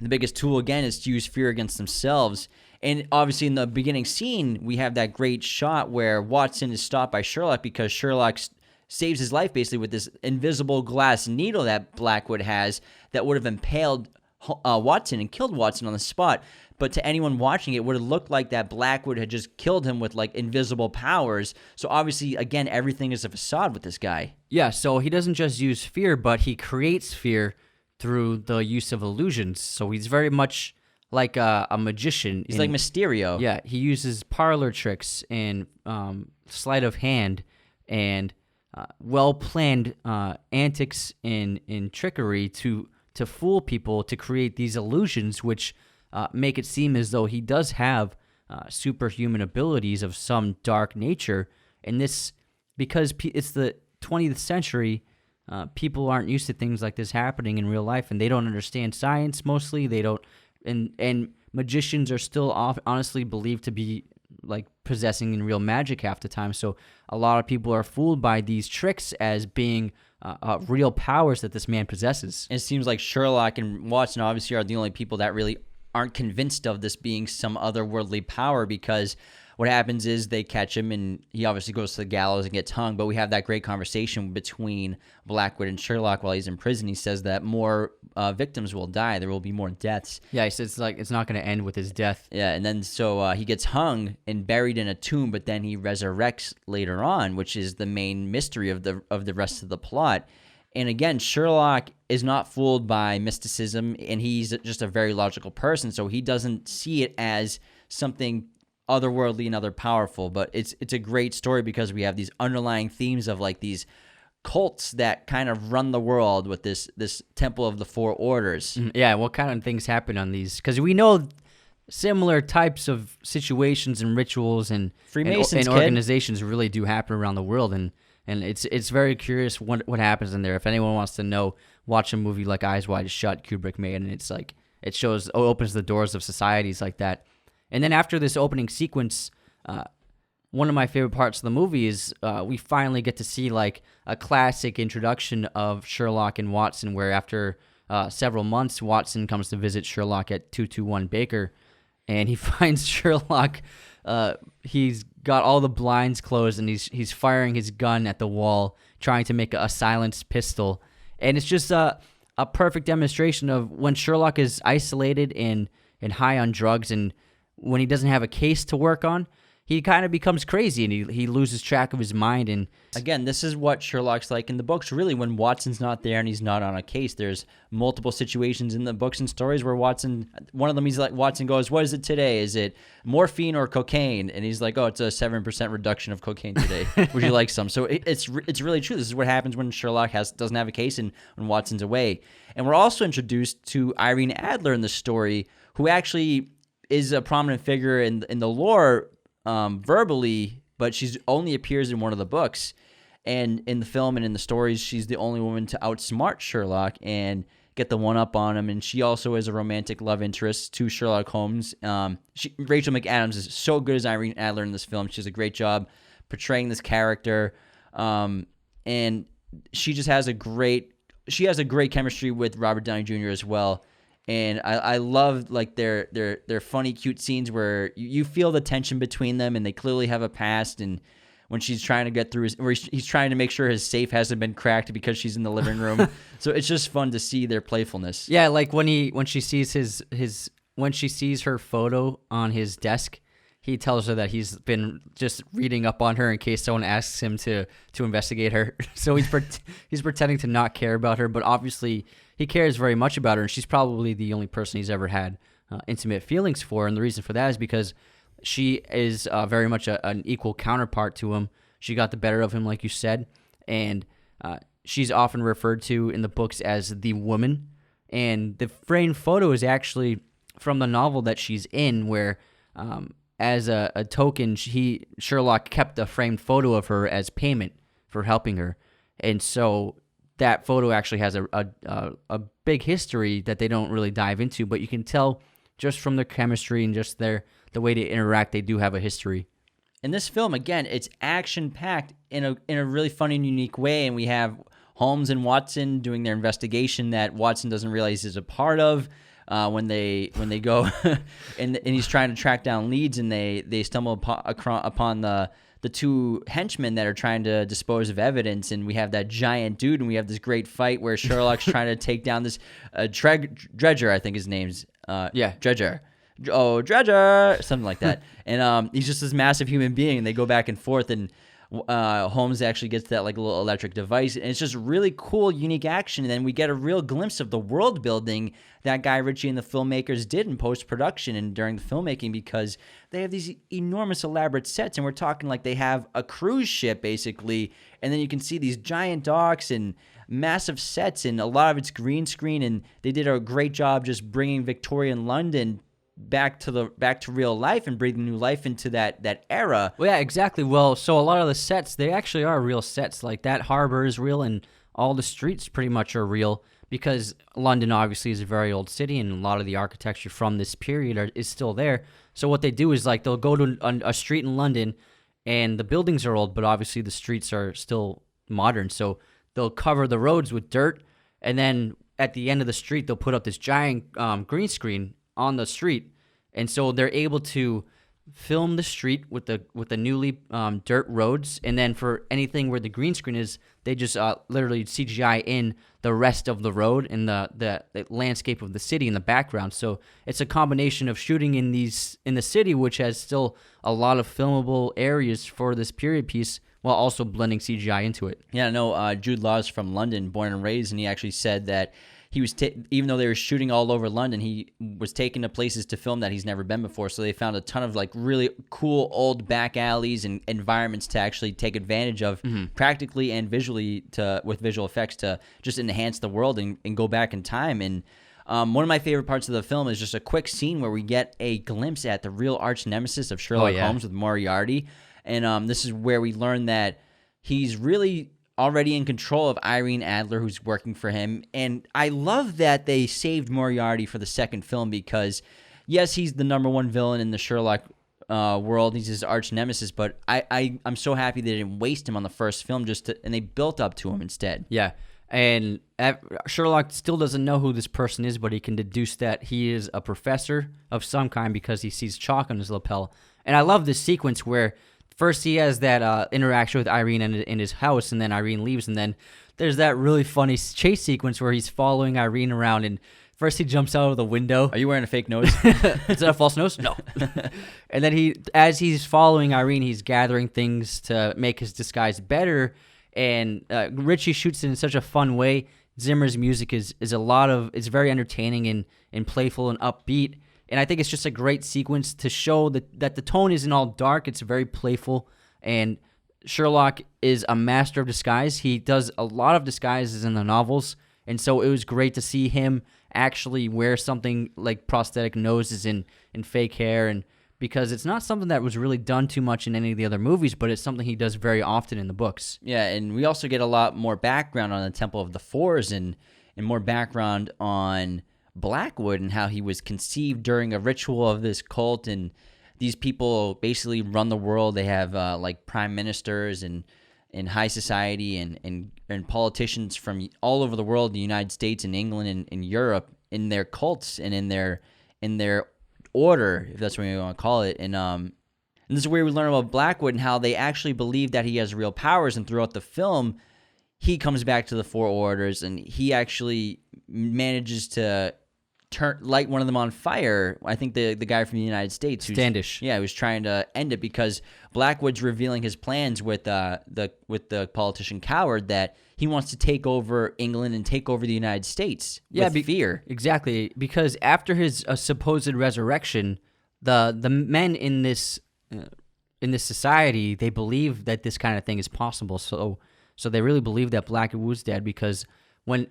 biggest tool again is to use fear against themselves. And obviously in the beginning scene, we have that great shot where Watson is stopped by Sherlock because Sherlock saves his life basically with this invisible glass needle that Blackwood has that would have impaled Watson and killed Watson on the spot. But to anyone watching, it would have looked like that Blackwood had just killed him with like invisible powers. So obviously, again, everything is a facade with this guy. Yeah, so he doesn't just use fear, but he creates fear through the use of illusions. So he's very much like a magician. He's like Mysterio. Yeah, he uses parlor tricks and sleight of hand and well-planned antics in trickery to fool people, to create these illusions, which make it seem as though he does have superhuman abilities of some dark nature. And this, because it's the 20th century, people aren't used to things like this happening in real life, and they don't understand science mostly. They don't, and magicians are still honestly believed to be like possessing in real magic half the time. So a lot of people are fooled by these tricks as being real powers that this man possesses. It seems like Sherlock and Watson obviously are the only people that really aren't convinced of this being some otherworldly power, because what happens is they catch him and he obviously goes to the gallows and gets hung. But we have that great conversation between Blackwood and Sherlock while he's in prison. He says that more victims will die. There will be more deaths. Yeah, he says it's not going to end with his death. Yeah, and then so he gets hung and buried in a tomb, but then he resurrects later on, which is the main mystery of the rest of the plot. And again, Sherlock is not fooled by mysticism, and he's just a very logical person, so he doesn't see it as something otherworldly and other powerful. But it's a great story because we have these underlying themes of like these cults that kind of run the world with this Temple of the Four Orders. Yeah, what kind of things happen on these? Because we know similar types of situations and rituals and Freemasons, and organizations really do happen around the world, and it's very curious what happens in there. If anyone wants to know, watch a movie like Eyes Wide Shut, Kubrick made, and it's like it opens the doors of societies like that. And then after this opening sequence, one of my favorite parts of the movie is we finally get to see like a classic introduction of Sherlock and Watson, where after several months, Watson comes to visit Sherlock at 221 Baker, and he finds Sherlock. He's got all the blinds closed, and he's firing his gun at the wall, trying to make a silenced pistol. And it's just a perfect demonstration of when Sherlock is isolated and high on drugs, and when he doesn't have a case to work on, he kind of becomes crazy, and he loses track of his mind. And again, this is what Sherlock's like in the books. Really, when Watson's not there and he's not on a case, there's multiple situations in the books and stories where Watson goes, "What is it today? Is it morphine or cocaine?" And he's like, "Oh, it's a 7% reduction of cocaine today. Would you like some?" So it's really true. This is what happens when Sherlock doesn't have a case and when Watson's away. And we're also introduced to Irene Adler in the story, who actually is a prominent figure in the lore. Verbally, but she's only appears in one of the books, and in the film and in the stories, she's the only woman to outsmart Sherlock and get the one up on him. And she also is a romantic love interest to Sherlock Holmes. Rachel McAdams is so good as Irene Adler in this film. She does a great job portraying this character, and she just has a great chemistry with Robert Downey Jr. as well. And I love like their funny, cute scenes where you feel the tension between them, and they clearly have a past. And when she's trying to get through he's trying to make sure his safe hasn't been cracked because she's in the living room. So it's just fun to see their playfulness. Yeah, like when she sees when she sees her photo on his desk, he tells her that he's been just reading up on her in case someone asks him to investigate her. So he's pretending to not care about her, but obviously he cares very much about her, and she's probably the only person he's ever had intimate feelings for. And the reason for that is because she is very much an equal counterpart to him. She got the better of him, like you said, and she's often referred to in the books as the woman. And the framed photo is actually from the novel that she's in, where as a token, Sherlock kept a framed photo of her as payment for helping her, and so that photo actually has a big history that they don't really dive into, but you can tell just from their chemistry and just the way they interact, they do have a history. In this film, again, it's action-packed in a really fun and unique way, and we have Holmes and Watson doing their investigation that Watson doesn't realize is a part of when they go, and he's trying to track down leads, and they stumble upon the two henchmen that are trying to dispose of evidence, and we have that giant dude, and we have this great fight where Sherlock's trying to take down this Dredger, I think his name's Dredger. Oh, Dredger, something like that. And he's just this massive human being, and they go back and forth, and Holmes actually gets that like little electric device, and it's just really cool, unique action. And then we get a real glimpse of the world building that Guy Ritchie and the filmmakers did in post-production and during the filmmaking, because they have these enormous elaborate sets, and we're talking like they have a cruise ship basically, and then you can see these giant docks and massive sets, and a lot of it's green screen, and they did a great job just bringing Victorian London back to real life and breathing new life into that era. Well, yeah, exactly. Well, so a lot of the sets, they actually are real sets. Like that harbor is real, and all the streets pretty much are real, because London obviously is a very old city, and a lot of the architecture from this period is still there. So what they do is like they'll go to a street in London, and the buildings are old, but obviously the streets are still modern. So they'll cover the roads with dirt, and then at the end of the street, they'll put up this giant green screen on the street, and so they're able to film the street with the newly dirt roads, and then for anything where the green screen is, they just literally CGI in the rest of the road and the landscape of the city in the background. So it's a combination of shooting in the city, which has still a lot of filmable areas for this period piece, while also blending CGI into it. Yeah, no, Jude Law's from London, born and raised, and he actually said that he was, even though they were shooting all over London, he was taken to places to film that he's never been before. So they found a ton of like really cool old back alleys and environments to actually take advantage of, practically and visually, with visual effects, to just enhance the world and go back in time. And one of my favorite parts of the film is just a quick scene where we get a glimpse at the real arch nemesis of Sherlock Holmes with Moriarty. And this is where we learn that he's really already in control of Irene Adler, who's working for him. And I love that they saved Moriarty for the second film, because yes, he's the number one villain in the Sherlock world. He's his arch nemesis, but I'm so happy they didn't waste him on the first film, and they built up to him instead. Yeah. And Sherlock still doesn't know who this person is, but he can deduce that he is a professor of some kind because he sees chalk on his lapel. And I love this sequence where first he has that interaction with Irene in his house, and then Irene leaves, and then there's that really funny chase sequence where he's following Irene around, and first he jumps out of the window. Are you wearing a fake nose? Is that a false nose? No. And then as he's following Irene, he's gathering things to make his disguise better, and Ritchie shoots it in such a fun way. Zimmer's music is it's very entertaining and playful and upbeat. And I think it's just a great sequence to show that the tone isn't all dark. It's very playful. And Sherlock is a master of disguise. He does a lot of disguises in the novels. And so it was great to see him actually wear something like prosthetic noses and fake hair. And because it's not something that was really done too much in any of the other movies, but it's something he does very often in the books. Yeah, and we also get a lot more background on the Temple of the Fours and more background on Blackwood and how he was conceived during a ritual of this cult, and these people basically run the world. They have like prime ministers and high society and politicians from all over the world, the United States and England and Europe, in their cults and in their order, if that's what you want to call it. And this is where we learn about Blackwood and how they actually believe that he has real powers. And throughout the film, he comes back to the Four Orders, and he actually manages to light one of them on fire. I think the guy from the United States, Standish, who's trying to end it, because Blackwood's revealing his plans with the politician Coward, that he wants to take over England and take over the United States with fear. Exactly, because after his supposed resurrection, the men in this society, they believe that this kind of thing is possible. So they really believe that Blackwood was dead, because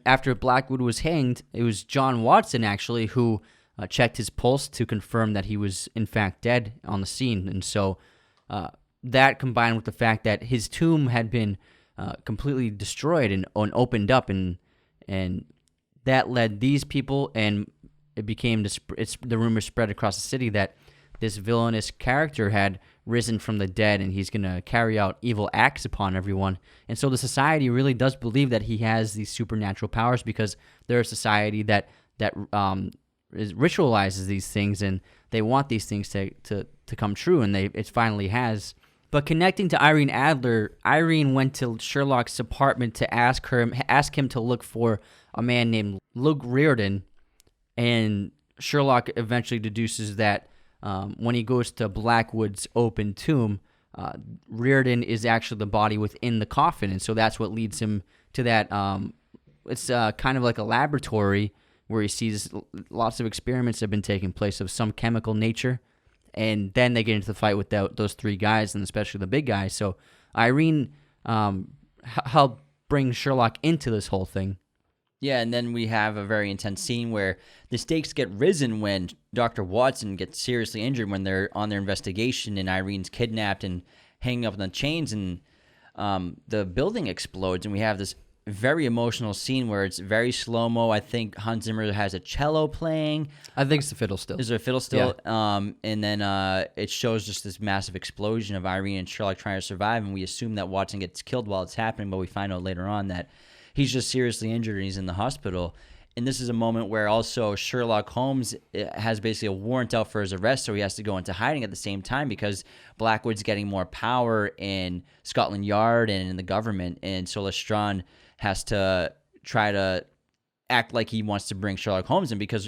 after Blackwood was hanged, it was John Watson actually who checked his pulse to confirm that he was in fact dead on the scene. And so that combined with the fact that his tomb had been completely destroyed and opened up, and that led these people, and it became the rumor spread across the city that this villainous character had risen from the dead, and he's going to carry out evil acts upon everyone. And so the society really does believe that he has these supernatural powers, because they're a society that ritualizes these things, and they want these things to come true, and it finally has. But connecting to Irene Adler, Irene went to Sherlock's apartment to ask him to look for a man named Luke Riordan, and Sherlock eventually deduces that when he goes to Blackwood's open tomb, Riordan is actually the body within the coffin, and so that's what leads him to that. It's kind of like a laboratory where he sees lots of experiments have been taking place of some chemical nature, and then they get into the fight with those three guys, and especially the big guy. So Irene helped bring Sherlock into this whole thing. Yeah, and then we have a very intense scene where the stakes get risen when Dr. Watson gets seriously injured when they're on their investigation, and Irene's kidnapped and hanging up on the chains, and the building explodes, and we have this very emotional scene where it's very slow-mo. I think Hans Zimmer has a cello playing. I think it's the fiddle still. Is there a fiddle still? Yeah. And then it shows just this massive explosion of Irene and Sherlock trying to survive, and we assume that Watson gets killed while it's happening, but we find out later on that he's just seriously injured and he's in the hospital. And this is a moment where also Sherlock Holmes has basically a warrant out for his arrest, so he has to go into hiding at the same time because Blackwood's getting more power in Scotland Yard and in the government, and so Lestrade has to try to act like he wants to bring Sherlock Holmes in because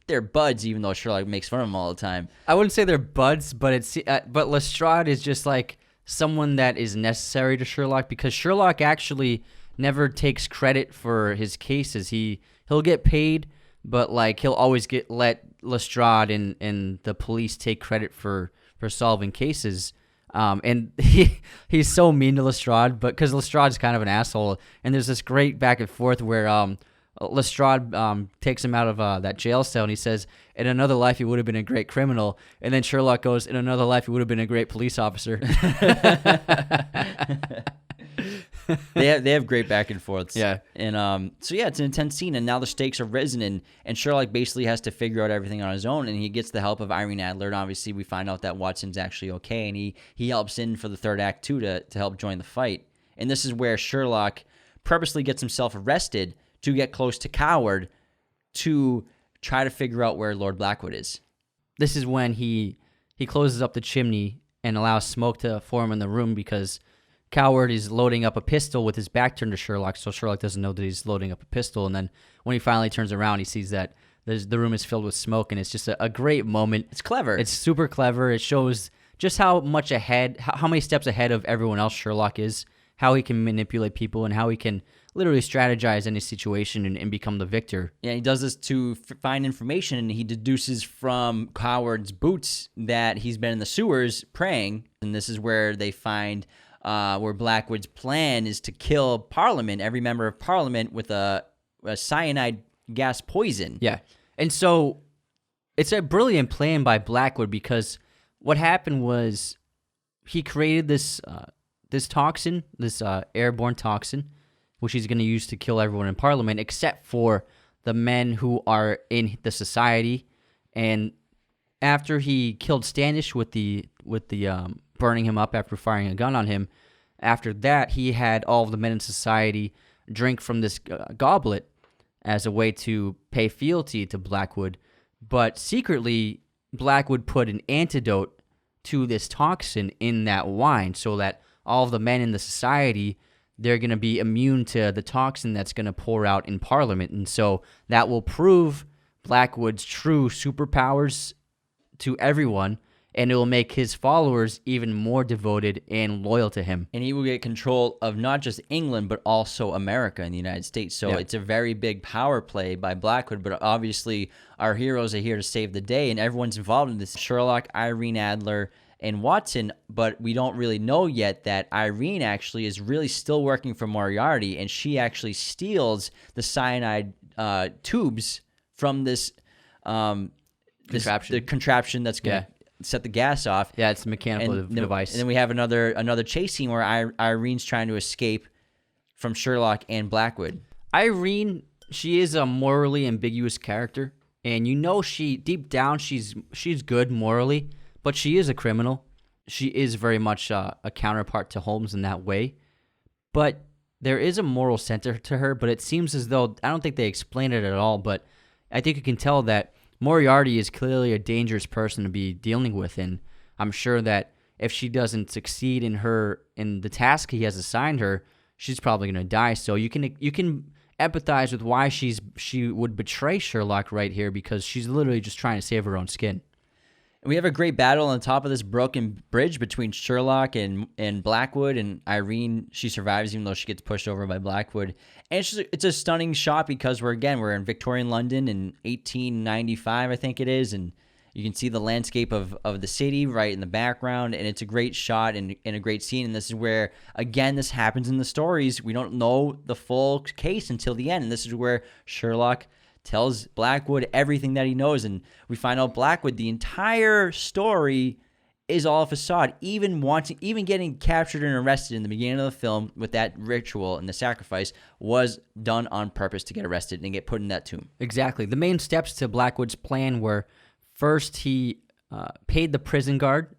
they're buds, even though Sherlock makes fun of him all the time. I wouldn't say they're buds, but but Lestrade is just like someone that is necessary to Sherlock, because Sherlock actually never takes credit for his cases. He'll get paid, but like he'll always let Lestrade and the police take credit for solving cases. And he's so mean to Lestrade, but because Lestrade's kind of an asshole, and there's this great back and forth where Lestrade takes him out of that jail cell, and he says, "In another life, he would have been a great criminal," and then Sherlock goes, "In another life, he would have been a great police officer." They have great back and forths. Yeah. And so yeah, it's an intense scene, and now the stakes are risen, and Sherlock basically has to figure out everything on his own, and he gets the help of Irene Adler, and obviously we find out that Watson's actually okay, and he helps in for the third act too to help join the fight. And this is where Sherlock purposely gets himself arrested to get close to Coward to try to figure out where Lord Blackwood is. This is when he closes up the chimney and allows smoke to form in the room, because Coward is loading up a pistol with his back turned to Sherlock, so Sherlock doesn't know that he's loading up a pistol. And then when he finally turns around, he sees that the room is filled with smoke, and it's just a great moment. It's clever. It's super clever. It shows just how many steps ahead of everyone else Sherlock is, how he can manipulate people, and how he can literally strategize any situation and become the victor. Yeah, he does this to find information, and he deduces from Coward's boots that he's been in the sewers praying, and this is where they find where Blackwood's plan is to kill Parliament, every member of Parliament, with a cyanide gas poison. Yeah. And so it's a brilliant plan by Blackwood, because what happened was he created this toxin, this airborne toxin, which he's going to use to kill everyone in Parliament except for the men who are in the society. And after he killed Standish with the burning him up after firing a gun on him, after that he had all of the men in society drink from this goblet as a way to pay fealty to Blackwood. But secretly, Blackwood put an antidote to this toxin in that wine, so that all of the men in the society, they're going to be immune to the toxin that's going to pour out in Parliament. And so that will prove Blackwood's true superpowers to everyone, and it will make his followers even more devoted and loyal to him. And he will get control of not just England, but also America and the United States. So It's a very big power play by Blackwood, but obviously our heroes are here to save the day, and everyone's involved in this. Sherlock, Irene Adler, and Watson, but we don't really know yet that Irene actually is really still working for Moriarty, and she actually steals the cyanide tubes from this Contraption. The contraption that's going to set the gas off. Yeah, it's a mechanical device. And then we have another chase scene where Irene's trying to escape from Sherlock and Blackwood. Irene, she is a morally ambiguous character, and she deep down she's good morally, but she is a criminal. She is very much a counterpart to Holmes in that way, but there is a moral center to her. But it seems as though, I don't think they explain it at all, but I think you can tell that Moriarty is clearly a dangerous person to be dealing with, and I'm sure that if she doesn't succeed in the task he has assigned her, she's probably going to die. So you can empathize with why she would betray Sherlock right here, because she's literally just trying to save her own skin. And we have a great battle on top of this broken bridge between Sherlock and Blackwood, and Irene, she survives even though she gets pushed over by Blackwood. And it's a stunning shot because we're in Victorian London in 1895, I think it is, and you can see the landscape of the city right in the background, and it's a great shot and a great scene. And this is where, again, this happens in the stories. We don't know the full case until the end, and this is where Sherlock tells Blackwood everything that he knows, and we find out Blackwood, the entire story is all a facade. Even getting captured and arrested in the beginning of the film with that ritual and the sacrifice was done on purpose to get arrested and get put in that tomb. Exactly. The main steps to Blackwood's plan were, first, he paid the prison guard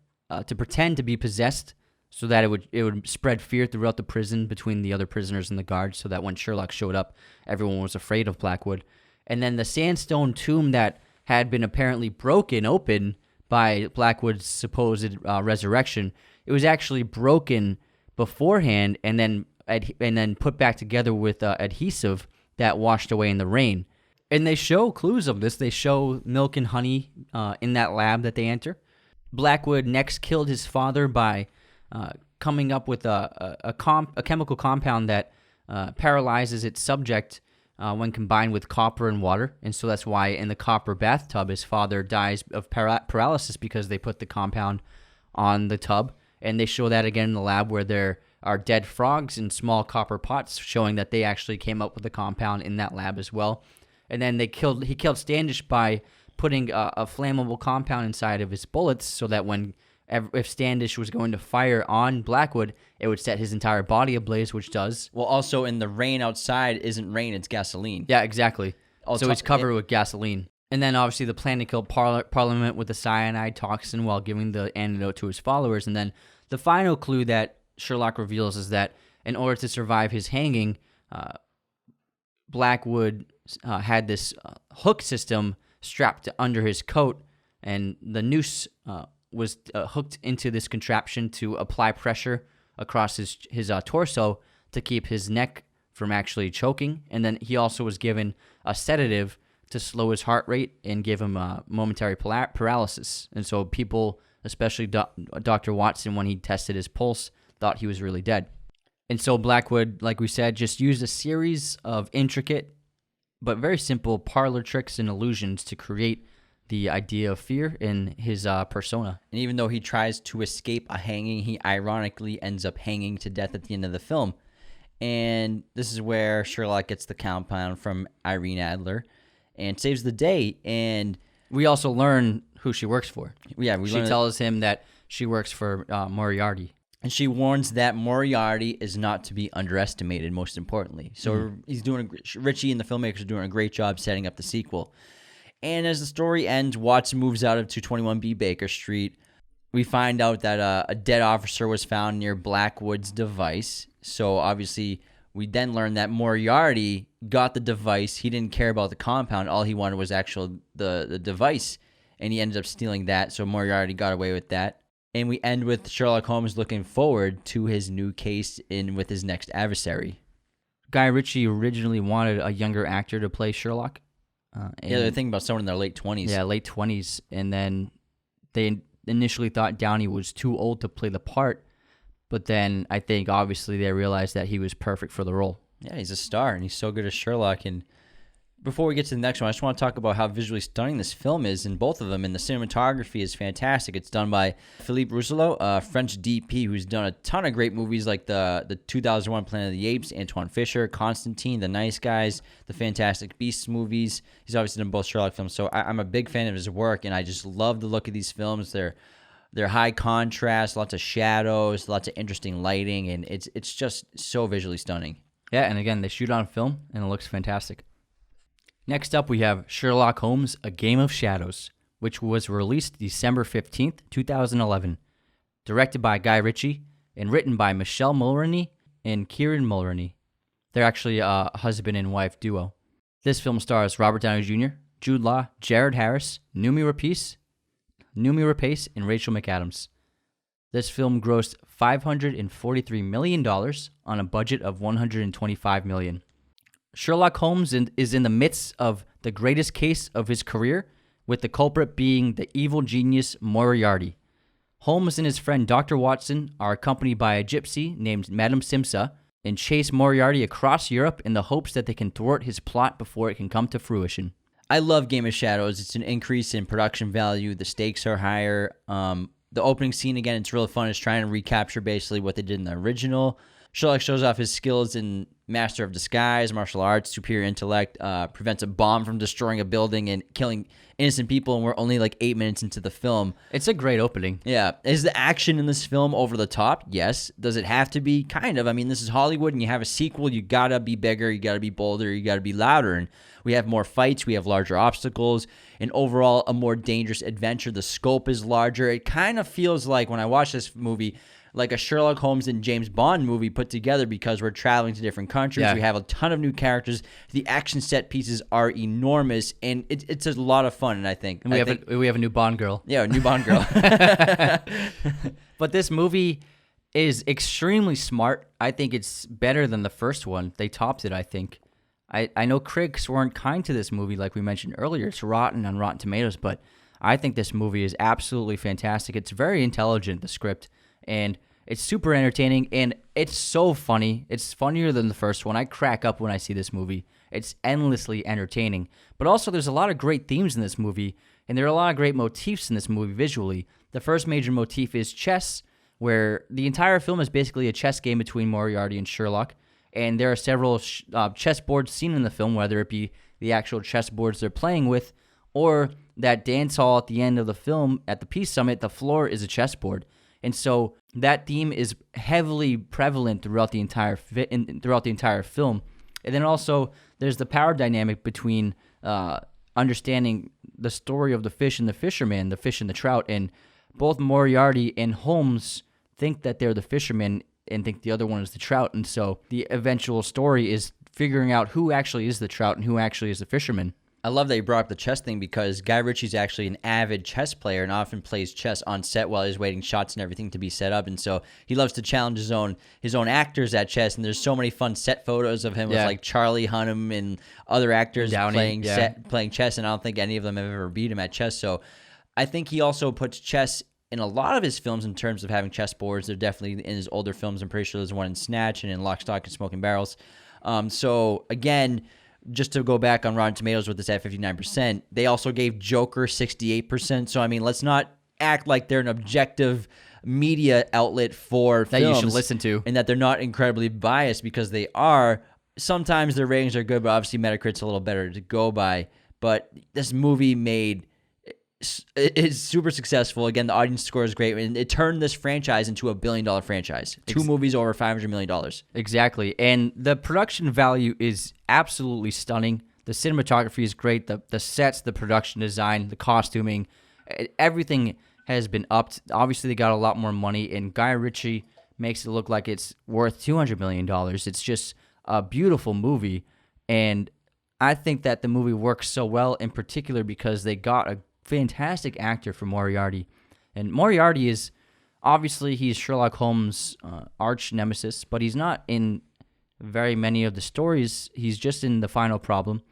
to pretend to be possessed, so that it would spread fear throughout the prison between the other prisoners and the guards, so that when Sherlock showed up, everyone was afraid of Blackwood. And then the sandstone tomb that had been apparently broken open by Blackwood's supposed resurrection, it was actually broken beforehand and then put back together with adhesive that washed away in the rain. And they show clues of this. They show milk and honey in that lab that they enter. Blackwood next killed his father by coming up with a chemical compound that paralyzes its subject when combined with copper and water. And so that's why in the copper bathtub, his father dies of paralysis, because they put the compound on the tub. And they show that again in the lab, where there are dead frogs in small copper pots, showing that they actually came up with the compound in that lab as well. And then he killed Standish by putting a flammable compound inside of his bullets, so that if Standish was going to fire on Blackwood, it would set his entire body ablaze, which does. Well, also, in the rain outside isn't rain, it's gasoline. Yeah, exactly. So it's covered with gasoline. And then, obviously, the plan to kill Parliament with the cyanide toxin while giving the antidote to his followers. And then the final clue that Sherlock reveals is that in order to survive his hanging, Blackwood had this hook system strapped under his coat, and the noose was hooked into this contraption to apply pressure across his torso to keep his neck from actually choking. And then he also was given a sedative to slow his heart rate and give him momentary paralysis. And so people, especially Dr. Watson, when he tested his pulse, thought he was really dead. And so Blackwood, like we said, just used a series of intricate but very simple parlor tricks and illusions to create the idea of fear in his persona. And even though he tries to escape a hanging, he ironically ends up hanging to death at the end of the film. And this is where Sherlock gets the compound from Irene Adler and saves the day. And we also learn who she works for. Yeah, she tells him that she works for Moriarty. And she warns that Moriarty is not to be underestimated, most importantly. So Ritchie and the filmmakers are doing a great job setting up the sequel. And as the story ends, Watson moves out of 221B Baker Street. We find out that a dead officer was found near Blackwood's device. So obviously, we then learn that Moriarty got the device. He didn't care about the compound. All he wanted was the device. And he ended up stealing that. So Moriarty got away with that. And we end with Sherlock Holmes looking forward to his new case with his next adversary. Guy Ritchie originally wanted a younger actor to play Sherlock. They're thinking about someone in their late 20s. Yeah, late 20s. And then they initially thought Downey was too old to play the part. But then I think, obviously, they realized that he was perfect for the role. Yeah, he's a star, and he's so good as Sherlock. And Before we get to the next one, I just want to talk about how visually stunning this film is in both of them, and the cinematography is fantastic. It's done by Philippe Rousselot, a French DP who's done a ton of great movies like the 2001 Planet of the Apes, Antoine Fisher, Constantine, The Nice Guys, the Fantastic Beasts movies. He's obviously done both Sherlock films, so I'm a big fan of his work, and I just love the look of these films. They're high contrast, lots of shadows, lots of interesting lighting, and it's just so visually stunning. Yeah, and again, they shoot on film, and it looks fantastic. Next up, we have Sherlock Holmes, A Game of Shadows, which was released December 15th, 2011. Directed by Guy Ritchie and written by Michelle Mulroney and Kieran Mulroney. They're actually a husband and wife duo. This film stars Robert Downey Jr., Jude Law, Jared Harris, Noomi Rapace, and Rachel McAdams. This film grossed $543 million on a budget of $125 million. Sherlock Holmes is in the midst of the greatest case of his career, with the culprit being the evil genius Moriarty. Holmes and his friend Dr. Watson are accompanied by a gypsy named Madame Simsa and chase Moriarty across Europe in the hopes that they can thwart his plot before it can come to fruition. I love Game of Shadows. It's an increase in production value. The stakes are higher. The opening scene, again, it's really fun. It's trying to recapture basically what they did in the original. Sherlock shows off his skills in Master of Disguise, martial arts, superior intellect, prevents a bomb from destroying a building and killing innocent people, and we're only like 8 minutes into the film. It's a great opening. Yeah. Is the action in this film over the top? Yes. Does it have to be? Kind of. I mean, this is Hollywood, and you have a sequel. You got to be bigger. You got to be bolder. You got to be louder. And we have more fights. We have larger obstacles. And overall, a more dangerous adventure. The scope is larger. It kind of feels like, when I watch this movie, like a Sherlock Holmes and James Bond movie put together, because we're traveling to different countries. Yeah. We have a ton of new characters. The action set pieces are enormous, and it's a lot of fun. And I think we have a new Bond girl. Yeah, a new Bond girl. But this movie is extremely smart. I think it's better than the first one. They topped it, I think. I know critics weren't kind to this movie, like we mentioned earlier. It's rotten on Rotten Tomatoes, but I think this movie is absolutely fantastic. It's very intelligent, the script. And it's super entertaining, and it's so funny. It's funnier than the first one. I crack up when I see this movie. It's endlessly entertaining. But also, there's a lot of great themes in this movie, and there are a lot of great motifs in this movie visually. The first major motif is chess, where the entire film is basically a chess game between Moriarty and Sherlock. And there are several chess boards seen in the film, whether it be the actual chess boards they're playing with, or that dance hall at the end of the film, at the Peace Summit, the floor is a chessboard. And so that theme is heavily prevalent throughout the entire film. And then also there's the power dynamic between understanding the story of the fish and the fisherman, the fish and the trout. And both Moriarty and Holmes think that they're the fisherman and think the other one is the trout. And so the eventual story is figuring out who actually is the trout and who actually is the fisherman. I love that you brought up the chess thing, because Guy Ritchie's actually an avid chess player and often plays chess on set while he's waiting shots and everything to be set up. And so he loves to challenge his own actors at chess. And there's so many fun set photos of him with like Charlie Hunnam and other actors playing chess. And I don't think any of them have ever beat him at chess. So I think he also puts chess in a lot of his films in terms of having chess boards. They're definitely in his older films. I'm pretty sure there's one in Snatch and in Lock, Stock, and Smoking Barrels. So again, just to go back on Rotten Tomatoes with this at 59%, they also gave Joker 68%. So, I mean, let's not act like they're an objective media outlet for that films you should listen to, and that they're not incredibly biased, because they are. Sometimes their ratings are good, but obviously Metacritic's a little better to go by. But this movie is super successful. Again, the audience score is great, and it turned this franchise into a $1 billion franchise. Two movies over $500 million. Exactly, and the production value is absolutely stunning. The cinematography is great. The sets, the production design, the costuming, everything has been upped. Obviously, they got a lot more money, and Guy Ritchie makes it look like it's worth $200 million. It's just a beautiful movie, and I think that the movie works so well, in particular because they got a fantastic actor for Moriarty. And Moriarty is, obviously, he's Sherlock Holmes' arch nemesis, but he's not in very many of the stories. He's just in The Final Problem,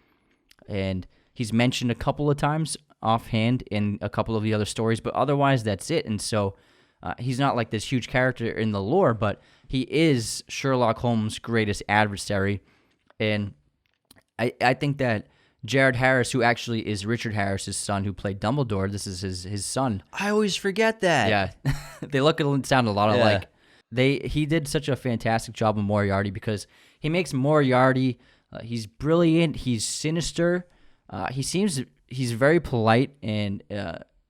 and he's mentioned a couple of times offhand in a couple of the other stories, but otherwise that's it. And so he's not like this huge character in the lore, but he is Sherlock Holmes' greatest adversary. And I think that Jared Harris, who actually is Richard Harris's son, who played Dumbledore. This is his son. I always forget that. Yeah, they look and sound a lot alike. He did such a fantastic job with Moriarty because he makes Moriarty. He's brilliant. He's sinister. He's very polite and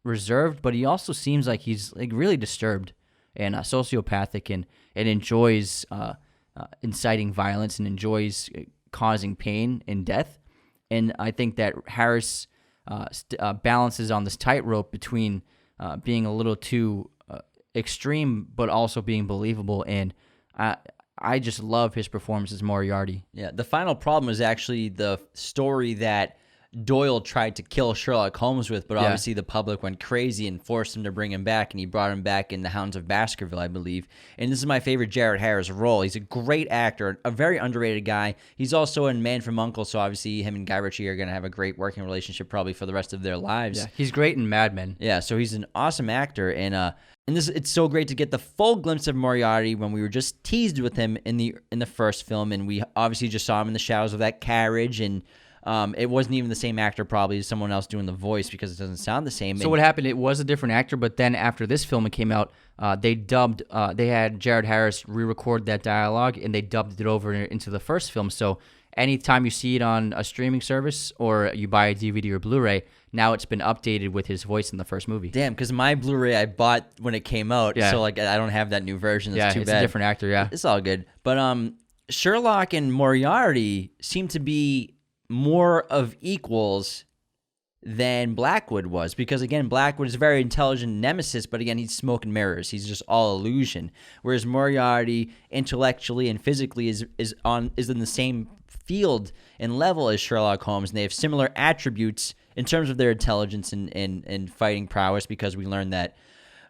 reserved, but he also seems like he's like really disturbed and sociopathic and enjoys inciting violence and enjoys causing pain and death. And I think that Harris balances on this tightrope between being a little too extreme, but also being believable. And I just love his performance as Moriarty. Yeah, the final problem is actually the story that Doyle tried to kill Sherlock Holmes with, but obviously the public went crazy and forced him to bring him back, and he brought him back in The Hounds of Baskerville, I believe. And this is my favorite Jared Harris role. He's a great actor, a very underrated guy. He's also in Man from U.N.C.L.E., so obviously him and Guy Ritchie are going to have a great working relationship probably for the rest of their lives. Yeah, he's great in Mad Men. Yeah, so he's an awesome actor, and it's so great to get the full glimpse of Moriarty when we were just teased with him in the first film, and we obviously just saw him in the shadows of that carriage, and it wasn't even the same actor probably as someone else doing the voice because it doesn't sound the same. So what happened, it was a different actor, but then after this film it came out, they had Jared Harris re-record that dialogue, and they dubbed it over into the first film. So anytime you see it on a streaming service or you buy a DVD or Blu-ray, now it's been updated with his voice in the first movie. Damn, because my Blu-ray I bought when it came out, so like I don't have that new version. That's too it's bad. A different actor, yeah. It's all good. But Sherlock and Moriarty seem to be more of equals than Blackwood was, because again, Blackwood is a very intelligent nemesis, but again, he's smoke and mirrors. He's just all illusion. Whereas Moriarty, intellectually and physically, is in the same field and level as Sherlock Holmes, and they have similar attributes in terms of their intelligence and fighting prowess, because we learned that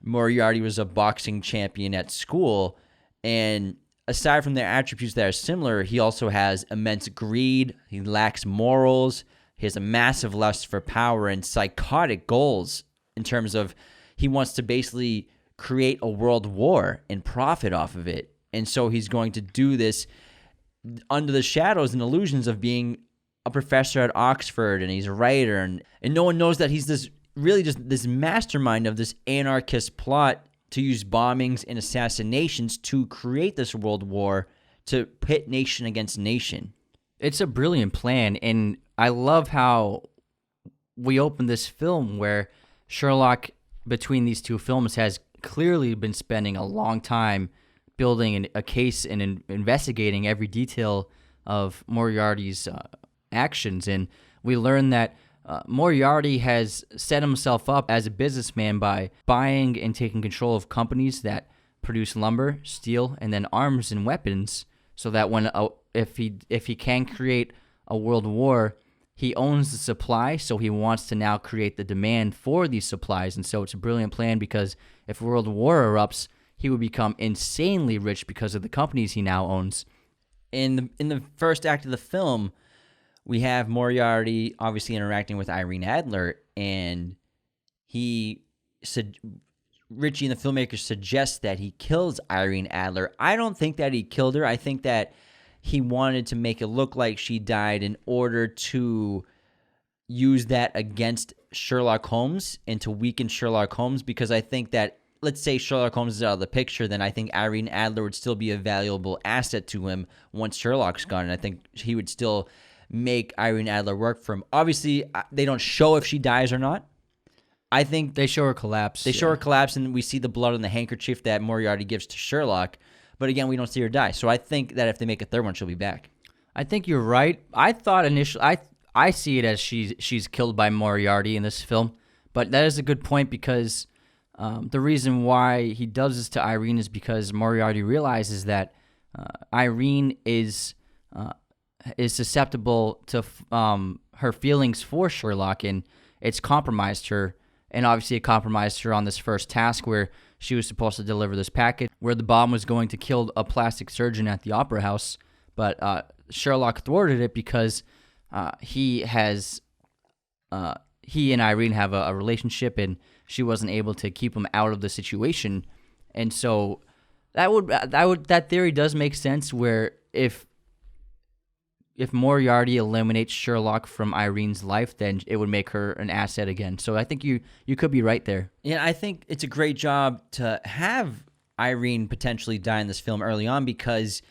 Moriarty was a boxing champion at school, and aside from their attributes that are similar, he also has immense greed, he lacks morals, he has a massive lust for power and psychotic goals in terms of he wants to basically create a world war and profit off of it. And so he's going to do this under the shadows and illusions of being a professor at Oxford, and he's a writer, and no one knows that he's this mastermind of this anarchist plot to use bombings and assassinations to create this world war, to pit nation against nation. It's a brilliant plan, and I love how we open this film where Sherlock, between these two films, has clearly been spending a long time building a case and investigating every detail of Moriarty's actions. And we learn that Moriarty has set himself up as a businessman by buying and taking control of companies that produce lumber, steel, and then arms and weapons, so that if he can create a world war, he owns the supply, so he wants to now create the demand for these supplies. And so it's a brilliant plan, because if world war erupts, he would become insanely rich because of the companies he now owns. In the first act of the film, we have Moriarty obviously interacting with Irene Adler, and Ritchie and the filmmaker suggests that he kills Irene Adler. I don't think that he killed her. I think that he wanted to make it look like she died in order to use that against Sherlock Holmes and to weaken Sherlock Holmes, because I think that, let's say Sherlock Holmes is out of the picture, then I think Irene Adler would still be a valuable asset to him once Sherlock's gone, and I think he would still make Irene Adler work for him. Obviously, they don't show if she dies or not. I think they show her collapse. They show her collapse, and we see the blood on the handkerchief that Moriarty gives to Sherlock. But again, we don't see her die. So I think that if they make a third one, she'll be back. I think you're right. I thought initially, I see it as she's killed by Moriarty in this film. But that is a good point, because the reason why he does this to Irene is because Moriarty realizes that Irene is susceptible to her feelings for Sherlock, and it's compromised her. And obviously it compromised her on this first task where she was supposed to deliver this package where the bomb was going to kill a plastic surgeon at the opera house. But Sherlock thwarted it because he and Irene have a relationship, and she wasn't able to keep him out of the situation. And so that theory does make sense, where if if Moriarty eliminates Sherlock from Irene's life, then it would make her an asset again. So I think you could be right there. Yeah, I think it's a great job to have Irene potentially die in this film early on because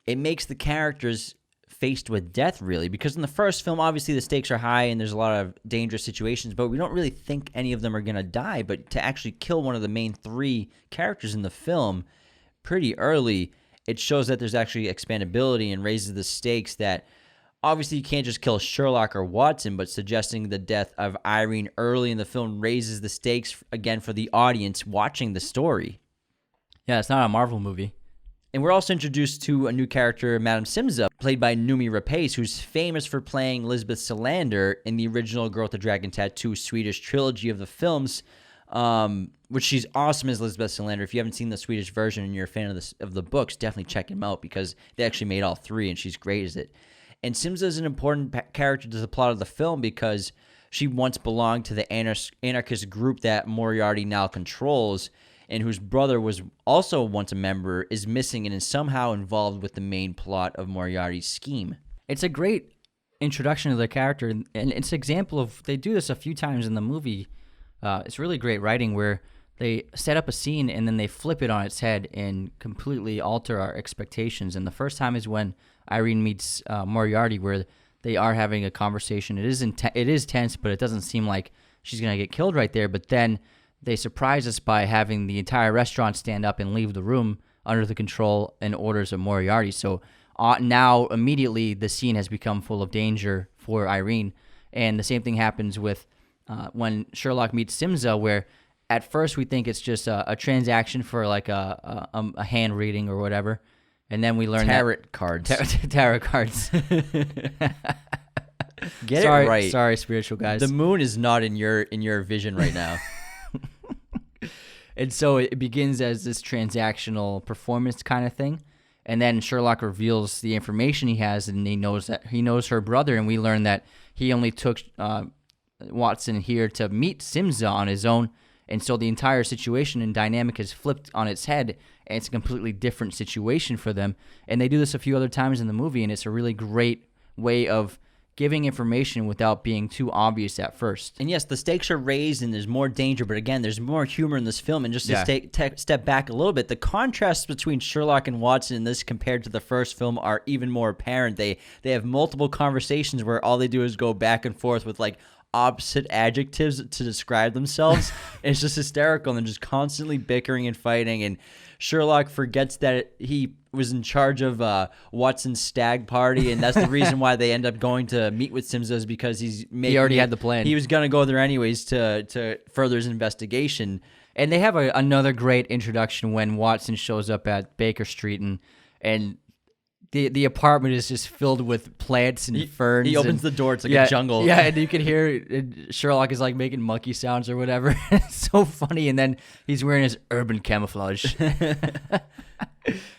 it makes the characters faced with death, really. Because in the first film, obviously the stakes are high and there's a lot of dangerous situations, but we don't really think any of them are going to die. But to actually kill one of the main three characters in the film pretty early, it shows that there's actually expandability and raises the stakes that obviously you can't just kill Sherlock or Watson, but suggesting the death of Irene early in the film raises the stakes, again, for the audience watching the story. Yeah, it's not a Marvel movie. And we're also introduced to a new character, Madame Simza, played by Noomi Rapace, who's famous for playing Lisbeth Salander in the original Girl with the Dragon Tattoo Swedish trilogy of the films, which she's awesome as Lisbeth Salander. If you haven't seen the Swedish version and you're a fan of the books, definitely check them out because they actually made all three, and she's great as it. And Simza is an important character to the plot of the film because she once belonged to the anarchist group that Moriarty now controls, and whose brother was also once a member, is missing and is somehow involved with the main plot of Moriarty's scheme. It's a great introduction to the character, and it's an example of, they do this a few times in the movie. It's really great writing where they set up a scene and then they flip it on its head and completely alter our expectations. And the first time is when Irene meets Moriarty, where they are having a conversation. It is tense, but it doesn't seem like she's going to get killed right there. But then they surprise us by having the entire restaurant stand up and leave the room under the control and orders of Moriarty. So now immediately the scene has become full of danger for Irene. And the same thing happens with when Sherlock meets Simza, where at first we think it's just a transaction for like a hand reading or whatever. And then we learn tarot cards. Tarot cards. Get it right. Sorry, spiritual guys. The moon is not in your vision right now. And so it begins as this transactional performance kind of thing. And then Sherlock reveals the information he has, and he knows her brother, and we learn that he only took Watson here to meet Simza on his own. And so the entire situation and dynamic is flipped on its head, and it's a completely different situation for them. And they do this a few other times in the movie, and it's a really great way of giving information without being too obvious at first. And yes, the stakes are raised and there's more danger, but again, there's more humor in this film. And just to step back a little bit, the contrasts between Sherlock and Watson in this compared to the first film are even more apparent. They have multiple conversations where all they do is go back and forth with like opposite adjectives to describe themselves. And it's just hysterical, and they're just constantly bickering and fighting, and Sherlock forgets that he was in charge of Watson's stag party, and that's the reason why they end up going to meet with Simza, is because he already had the plan. He was going to go there anyways to further his investigation. And they have another great introduction when Watson shows up at Baker Street, and the apartment is just filled with plants and ferns. He opens the door. It's like a jungle. Yeah, and you can hear Sherlock is like making monkey sounds or whatever. It's so funny. And then he's wearing his urban camouflage.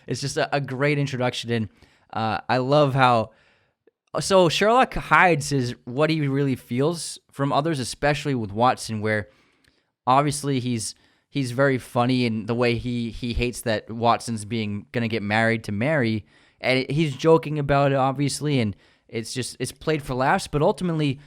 It's just a great introduction. And I love how... So Sherlock hides what he really feels from others, especially with Watson, where obviously he's very funny in the way he hates that Watson's going to get married to Mary. And he's joking about it, obviously, and it's played for laughs. But ultimately,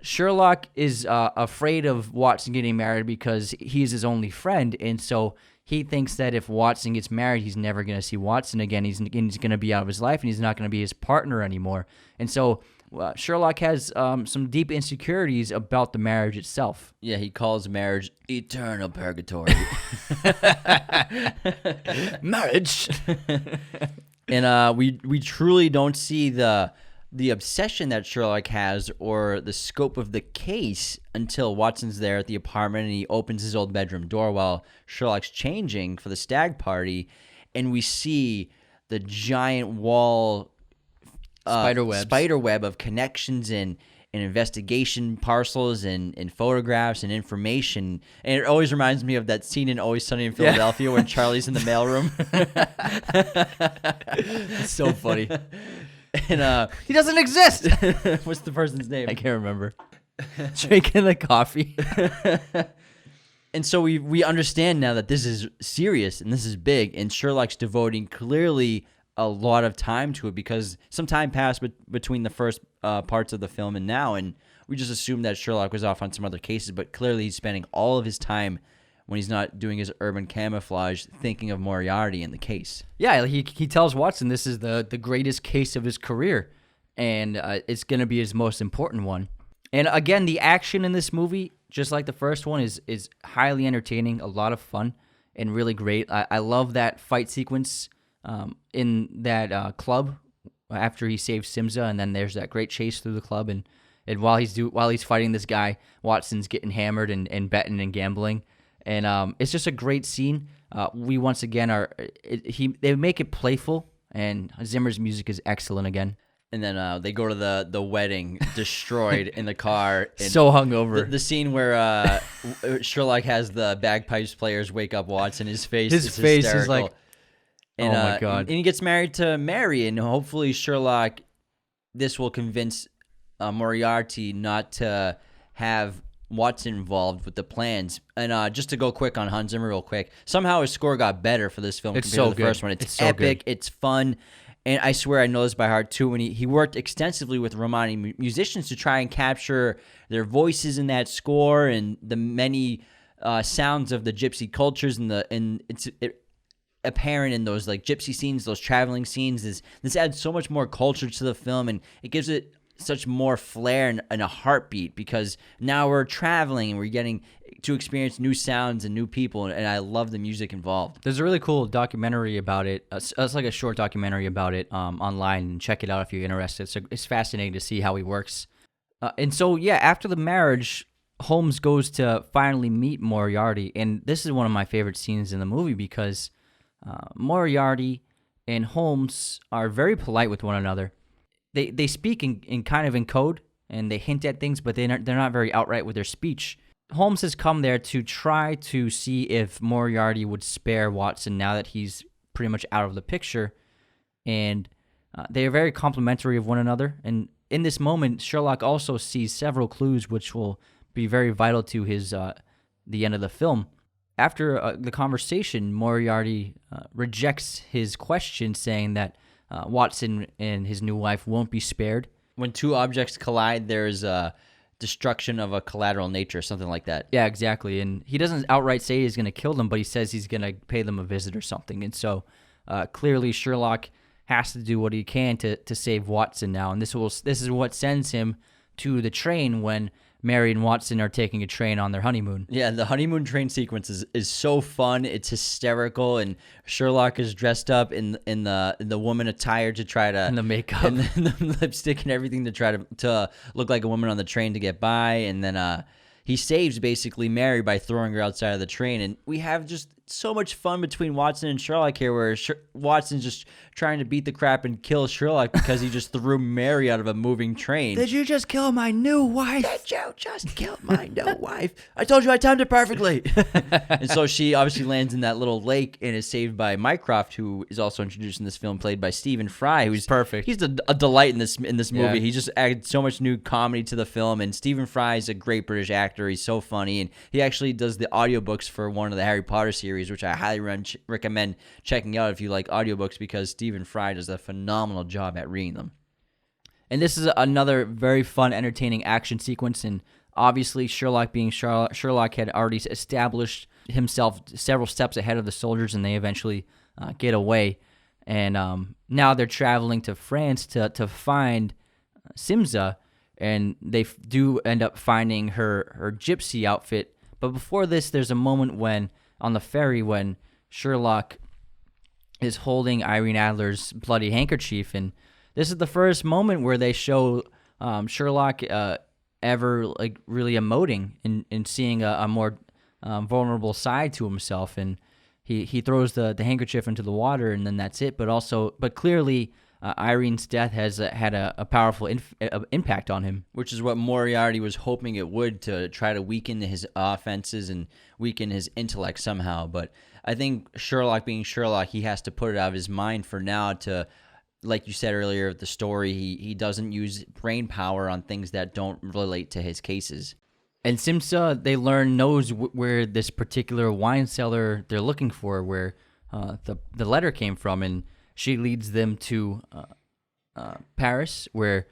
Sherlock is afraid of Watson getting married because he's his only friend, and so he thinks that if Watson gets married, he's never going to see Watson again. He's going to be out of his life, and he's not going to be his partner anymore. And so Sherlock has some deep insecurities about the marriage itself. Yeah, he calls marriage eternal purgatory. Marriage. And we truly don't see the obsession that Sherlock has or the scope of the case until Watson's there at the apartment and he opens his old bedroom door while Sherlock's changing for the stag party, and we see the giant wall spiderweb of connections and investigation parcels and photographs and information. And it always reminds me of that scene in Always Sunny in Philadelphia when Charlie's in the mailroom. It's so funny. And he doesn't exist. What's the person's name? I can't remember. Drinking the coffee. And so we understand now that this is serious and this is big, and Sherlock's devoting clearly a lot of time to it because some time passed between the first parts of the film and now, and we just assumed that Sherlock was off on some other cases, but clearly he's spending all of his time when he's not doing his urban camouflage thinking of Moriarty in the case. Yeah, he tells Watson this is the greatest case of his career, and it's going to be his most important one. And again, the action in this movie, just like the first one, is highly entertaining, a lot of fun, and really great. I love that fight sequence in that club after he saves Simza, and then there's that great chase through the club, and while he's fighting this guy, Watson's getting hammered and betting and gambling, and it's just a great scene. We once again they make it playful, and Zimmer's music is excellent again. And then they go to the wedding, destroyed in the car. And so hungover. The scene where Sherlock has the bagpipes players wake up Watson, his face is like, and, oh my God. And he gets married to Mary, and hopefully Sherlock, this will convince Moriarty not to have Watson involved with the plans. And just to go quick on Hans Zimmer real quick, somehow his score got better for this film compared to the first one. It's so epic, good. it's fun. And I swear I know this by heart too. When he worked extensively with Romani musicians to try and capture their voices in that score and the many sounds of the gypsy cultures and it's apparent in those like gypsy scenes, those traveling scenes. This adds so much more culture to the film, and it gives it such more flair and a heartbeat because now we're traveling and we're getting to experience new sounds and new people, and I love the music involved. There's a really cool documentary about it. It's like a short documentary about it online, and check it out if you're interested. So it's fascinating to see how he works. And so, yeah, after the marriage, Holmes goes to finally meet Moriarty, and this is one of my favorite scenes in the movie because Moriarty and Holmes are very polite with one another. They speak in kind of in code, and they hint at things, but they're not very outright with their speech. Holmes has come there to try to see if Moriarty would spare Watson now that he's pretty much out of the picture, and they are very complimentary of one another. And in this moment, Sherlock also sees several clues which will be very vital to his the end of the film. After the conversation, Moriarty rejects his question, saying that Watson and his new wife won't be spared. When two objects collide, there's destruction of a collateral nature, something like that. Yeah, exactly. And he doesn't outright say he's going to kill them, but he says he's going to pay them a visit or something. And so clearly Sherlock has to do what he can to save Watson now. And this is what sends him to the train when Mary and Watson are taking a train on their honeymoon. Yeah, the honeymoon train sequence is so fun. It's hysterical, and Sherlock is dressed up in the woman attire to try to, And the makeup, and the lipstick and everything to try to look like a woman on the train to get by, and then he saves basically Mary by throwing her outside of the train, and we have just so much fun between Watson and Sherlock here, where Watson's just trying to beat the crap and kill Sherlock because he just threw Mary out of a moving train. Did you just kill my new wife? Did you just kill my new wife? I told you I timed it perfectly. And so she obviously lands in that little lake and is saved by Mycroft, who is also introduced in this film, played by Stephen Fry, who's perfect. He's a delight in this movie. Yeah. He just added so much new comedy to the film, and Stephen Fry is a great British actor. He's so funny, and he actually does the audiobooks for one of the Harry Potter series, which I highly recommend checking out if you like audiobooks, because Stephen Fry does a phenomenal job at reading them. And this is another very fun, entertaining action sequence. And obviously, Sherlock being Sherlock had already established himself several steps ahead of the soldiers, and they eventually get away. And now they're traveling to France to find Simza, and they do end up finding her gypsy outfit. But before this, there's a moment when on the ferry when Sherlock is holding Irene Adler's bloody handkerchief, and this is the first moment where they show Sherlock ever like really emoting and seeing a more vulnerable side to himself, and he throws the handkerchief into the water, and then that's it. But clearly Irene's death has had a powerful impact on him, which is what Moriarty was hoping it would, to try to weaken his offenses and weaken his intellect somehow. But I think Sherlock being Sherlock, he has to put it out of his mind for now to, like you said earlier, the story, he doesn't use brain power on things that don't relate to his cases. And Simsa, they learn, knows where this particular wine cellar they're looking for, where the letter came from, and she leads them to Paris, where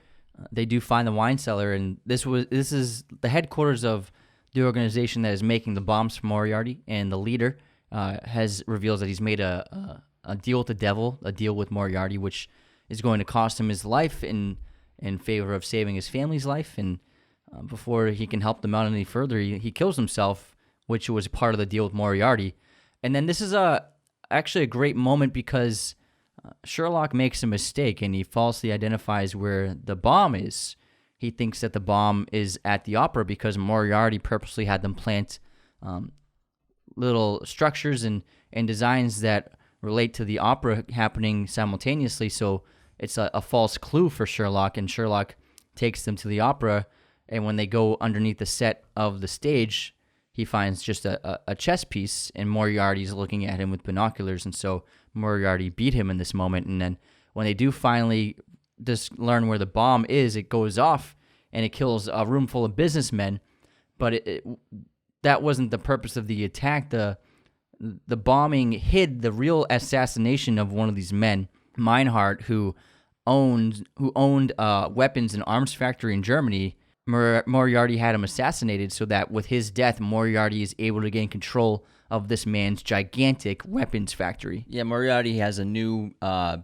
they do find the wine cellar, and this is the headquarters of the organization that is making the bombs for Moriarty, and the leader reveals that he's made a deal with the devil, a deal with Moriarty, which is going to cost him his life in favor of saving his family's life, and before he can help them out any further, he kills himself, which was part of the deal with Moriarty. And then this is actually a great moment because Sherlock makes a mistake and he falsely identifies where the bomb is. He thinks that the bomb is at the opera because Moriarty purposely had them plant little structures and designs that relate to the opera happening simultaneously. So it's a false clue for Sherlock, and Sherlock takes them to the opera. And when they go underneath the set of the stage, he finds just a chess piece, and Moriarty's looking at him with binoculars, and so Moriarty beat him in this moment. And then when they do finally just learn where the bomb is, it goes off, and it kills a room full of businessmen. But that wasn't the purpose of the attack. The bombing hid the real assassination of one of these men, Meinhardt, who owned a weapons and arms factory in Germany. Moriarty had him assassinated so that with his death, Moriarty is able to gain control of this man's gigantic weapons factory. Yeah, Moriarty has a new,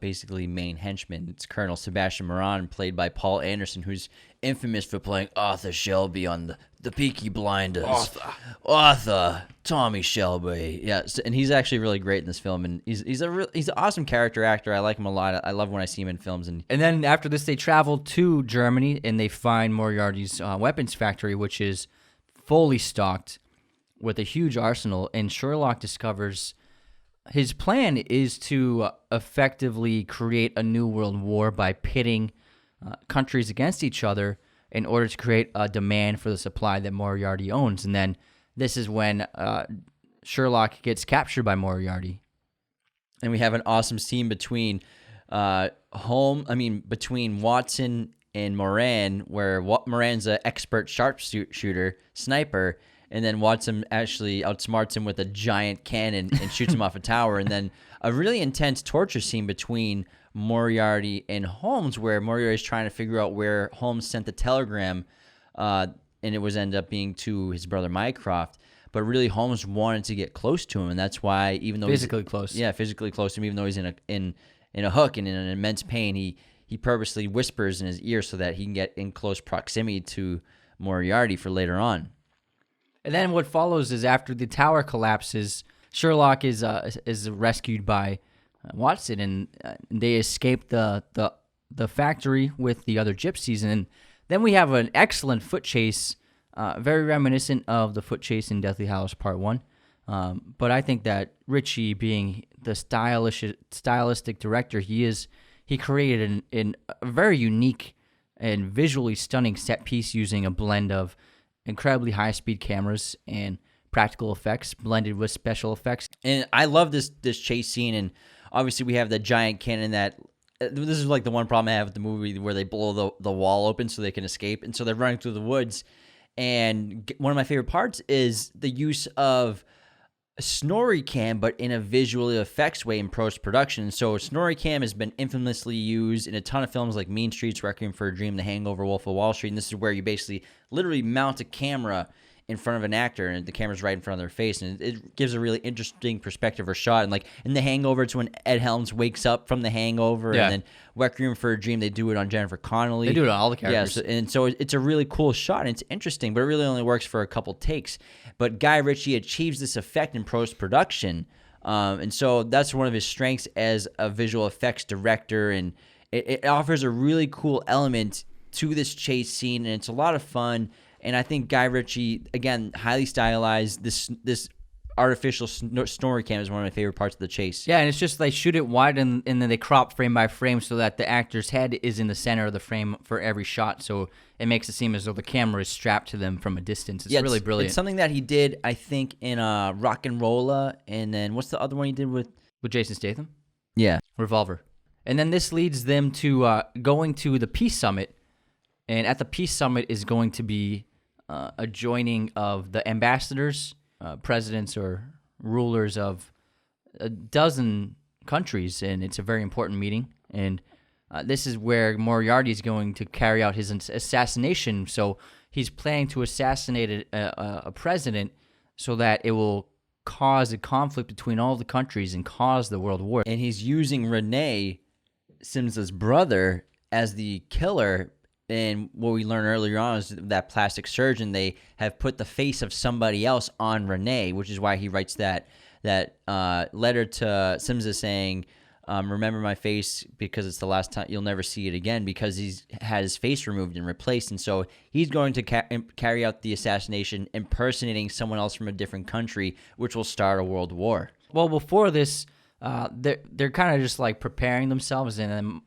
basically, main henchman. It's Colonel Sebastian Moran, played by Paul Anderson, who's infamous for playing Arthur Shelby on the Peaky Blinders. Arthur, Tommy Shelby. Yeah, and he's actually really great in this film, and he's an awesome character actor. I like him a lot. I love when I see him in films. And then after this, they travel to Germany, and they find Moriarty's weapons factory, which is fully stocked with a huge arsenal, and Sherlock discovers his plan is to effectively create a new world war by pitting countries against each other in order to create a demand for the supply that Moriarty owns. And then this is when Sherlock gets captured by Moriarty. And we have an awesome scene between Watson and Moran, where Moran's an expert sharpshooter, sniper, and then Watson actually outsmarts him with a giant cannon and shoots him off a tower. And then a really intense torture scene between Moriarty and Holmes, where Moriarty is trying to figure out where Holmes sent the telegram, and it was end up being to his brother Mycroft. But really, Holmes wanted to get close to him, and that's why, even though physically close to him, even though he's in a hook and in an immense pain, he purposely whispers in his ear so that he can get in close proximity to Moriarty for later on. And then what follows is after the tower collapses, Sherlock is rescued by Watson, and they escape the factory with the other gypsies. And then we have an excellent foot chase, very reminiscent of the foot chase in Deathly Hallows Part 1. But I think that Ritchie, being the stylistic director he created a very unique and visually stunning set piece using a blend of incredibly high-speed cameras and practical effects blended with special effects. And I love this chase scene, and obviously we have the giant cannon that... This is like the one problem I have with the movie, where they blow the wall open so they can escape, and so they're running through the woods. And one of my favorite parts is the use of Snorri Cam, but in a visual effects way in post-production. So Snorri Cam has been infamously used in a ton of films like Mean Streets, Requiem for a Dream, The Hangover, Wolf of Wall Street, and this is where you basically literally mount a camera in front of an actor, and the camera's right in front of their face, and it gives a really interesting perspective or shot. And like in The Hangover, it's when Ed Helms wakes up from the hangover, and then Requiem for a Dream, they do it on Jennifer Connelly. They do it on all the characters. Yeah, and so it's a really cool shot, and it's interesting, but it really only works for a couple takes. But Guy Ritchie achieves this effect in post-production, and so that's one of his strengths as a visual effects director, and it offers a really cool element to this chase scene, and it's a lot of fun. And I think Guy Ritchie, again, highly stylized. This artificial Snorri Cam is one of my favorite parts of the chase. Yeah, and it's just they shoot it wide and then they crop frame by frame so that the actor's head is in the center of the frame for every shot. So it makes it seem as though the camera is strapped to them from a distance. It's really brilliant. It's something that he did, I think, in Rock and Rolla, and then what's the other one he did with Jason Statham? Yeah, Revolver. And then this leads them to going to the Peace Summit, and at the Peace Summit is going to be a joining of the ambassadors, presidents or rulers of a dozen countries, and it's a very important meeting. And this is where Moriarty is going to carry out his assassination. So he's planning to assassinate a president so that it will cause a conflict between all the countries and cause the world war. And he's using Renee, Sims's brother, as the killer. And what we learned earlier on is that plastic surgeon, they have put the face of somebody else on Renee, which is why he writes that letter to Simsa saying, remember my face because it's the last time, you'll never see it again, because he's had his face removed and replaced. And so he's going to carry out the assassination impersonating someone else from a different country, which will start a world war. Well, before this, they're kind of just like preparing themselves, and then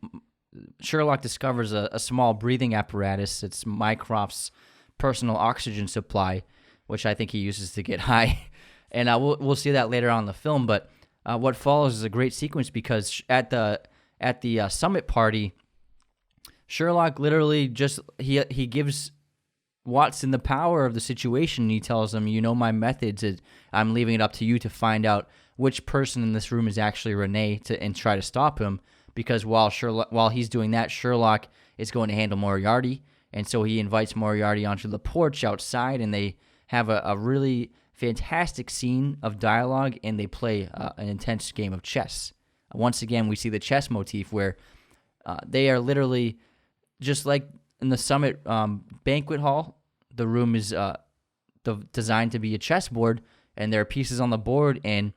Sherlock discovers a small breathing apparatus. It's Mycroft's personal oxygen supply, which I think he uses to get high. And we'll see that later on in the film. But what follows is a great sequence, because at the summit party, Sherlock literally just he gives Watson the power of the situation. He tells him, my methods. I'm leaving it up to you to find out which person in this room is actually Renee and try to stop him. Because while he's doing that, Sherlock is going to handle Moriarty. And so he invites Moriarty onto the porch outside, and they have a really fantastic scene of dialogue, and they play an intense game of chess. Once again, we see the chess motif where they are literally just like in the Summit banquet hall. The room is designed to be a chessboard, and there are pieces on the board, and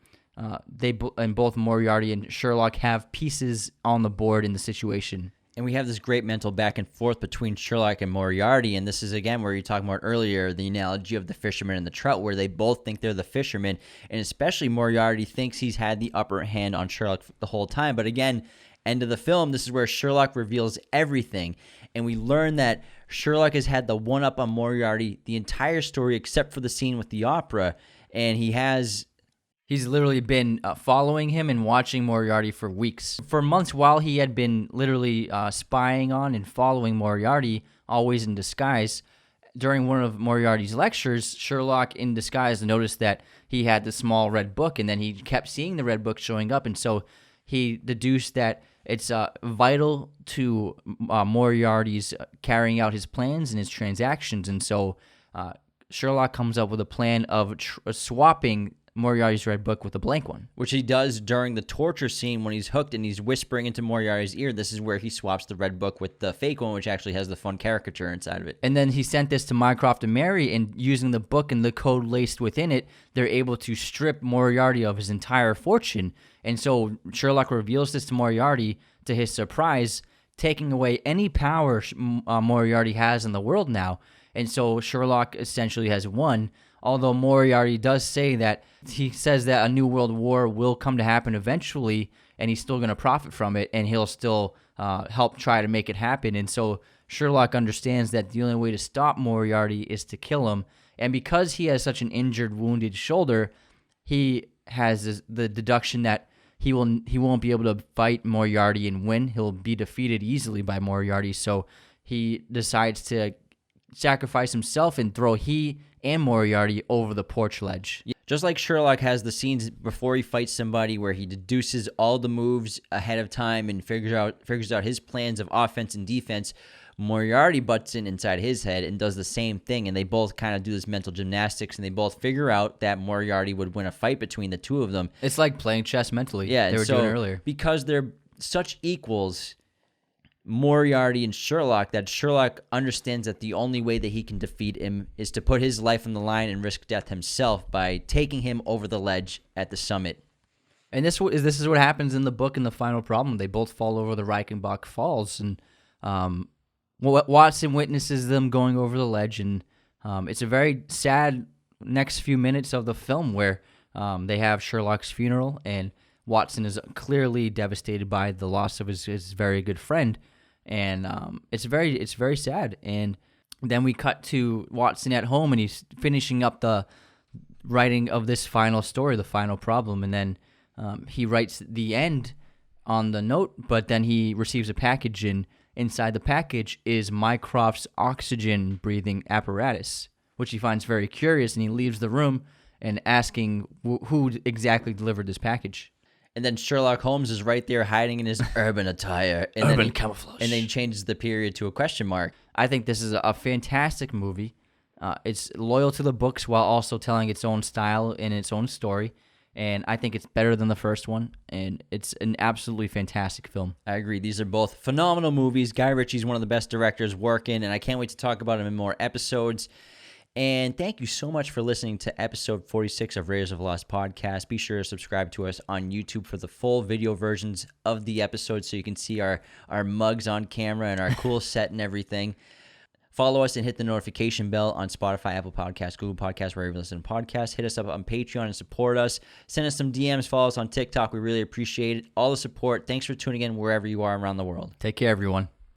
both Moriarty and Sherlock have pieces on the board in the situation. And we have this great mental back and forth between Sherlock and Moriarty, and this is, again, where you talked about earlier, the analogy of the fisherman and the trout, where they both think they're the fisherman, and especially Moriarty thinks he's had the upper hand on Sherlock the whole time. But again, end of the film, this is where Sherlock reveals everything, and we learn that Sherlock has had the one-up on Moriarty the entire story except for the scene with the opera, and He's literally been following him and watching Moriarty for weeks. For months, while he had been literally spying on and following Moriarty, always in disguise, during one of Moriarty's lectures, Sherlock, in disguise, noticed that he had the small red book, and then he kept seeing the red book showing up, and so he deduced that it's vital to Moriarty's carrying out his plans and his transactions, and so Sherlock comes up with a plan of swapping Moriarty's red book with a blank one, which he does during the torture scene when he's hooked and he's whispering into Moriarty's ear. This is where he swaps the red book with the fake one, which actually has the fun caricature inside of it. And then he sent this to Mycroft and Mary, and using the book and the code laced within it, they're able to strip Moriarty of his entire fortune. And so Sherlock reveals this to Moriarty, to his surprise, taking away any power Moriarty has in the world now. And so Sherlock essentially has won. Although Moriarty does say that he says that a new world war will come to happen eventually, and he's still going to profit from it, and he'll still help try to make it happen. And so Sherlock understands that the only way to stop Moriarty is to kill him. And because he has such an injured, wounded shoulder, he has the deduction that he won't be able to fight Moriarty and win. He'll be defeated easily by Moriarty. So he decides to sacrifice himself and throw he and Moriarty over the porch ledge. Just like Sherlock has the scenes before he fights somebody where he deduces all the moves ahead of time and figures out his plans of offense and defense, Moriarty butts inside his head and does the same thing, and they both kind of do this mental gymnastics, and they both figure out that Moriarty would win a fight between the two of them. It's like playing chess mentally. Yeah, they were doing earlier. Because they're such equals, Moriarty and Sherlock, that Sherlock understands that the only way that he can defeat him is to put his life on the line and risk death himself by taking him over the ledge at the summit. And this is what happens in the book in The Final Problem. They both fall over the Reichenbach Falls, and Watson witnesses them going over the ledge, and it's a very sad next few minutes of the film where they have Sherlock's funeral, and Watson is clearly devastated by the loss of his very good friend. And it's very sad. And then we cut to Watson at home, and he's finishing up the writing of this final story, The Final Problem. And then he writes the end on the note, but then he receives a package, and inside the package is Mycroft's oxygen breathing apparatus, which he finds very curious, and he leaves the room and asking who exactly delivered this package. And then Sherlock Holmes is right there hiding in his urban attire. And Urban then camouflage. And then he changes the period to a question mark. I think this is a fantastic movie. It's loyal to the books while also telling its own style and its own story. And I think it's better than the first one. And it's an absolutely fantastic film. I agree. These are both phenomenal movies. Guy Ritchie's one of the best directors working, and I can't wait to talk about him in more episodes. And thank you so much for listening to episode 46 of Raiders of the Lost podcast. Be sure to subscribe to us on YouTube for the full video versions of the episodes so you can see our mugs on camera and our cool set and everything. Follow us and hit the notification bell on Spotify, Apple Podcasts, Google Podcasts, wherever you listen to podcasts. Hit us up on Patreon and support us. Send us some DMs. Follow us on TikTok. We really appreciate it. All the support. Thanks for tuning in wherever you are around the world. Take care, everyone.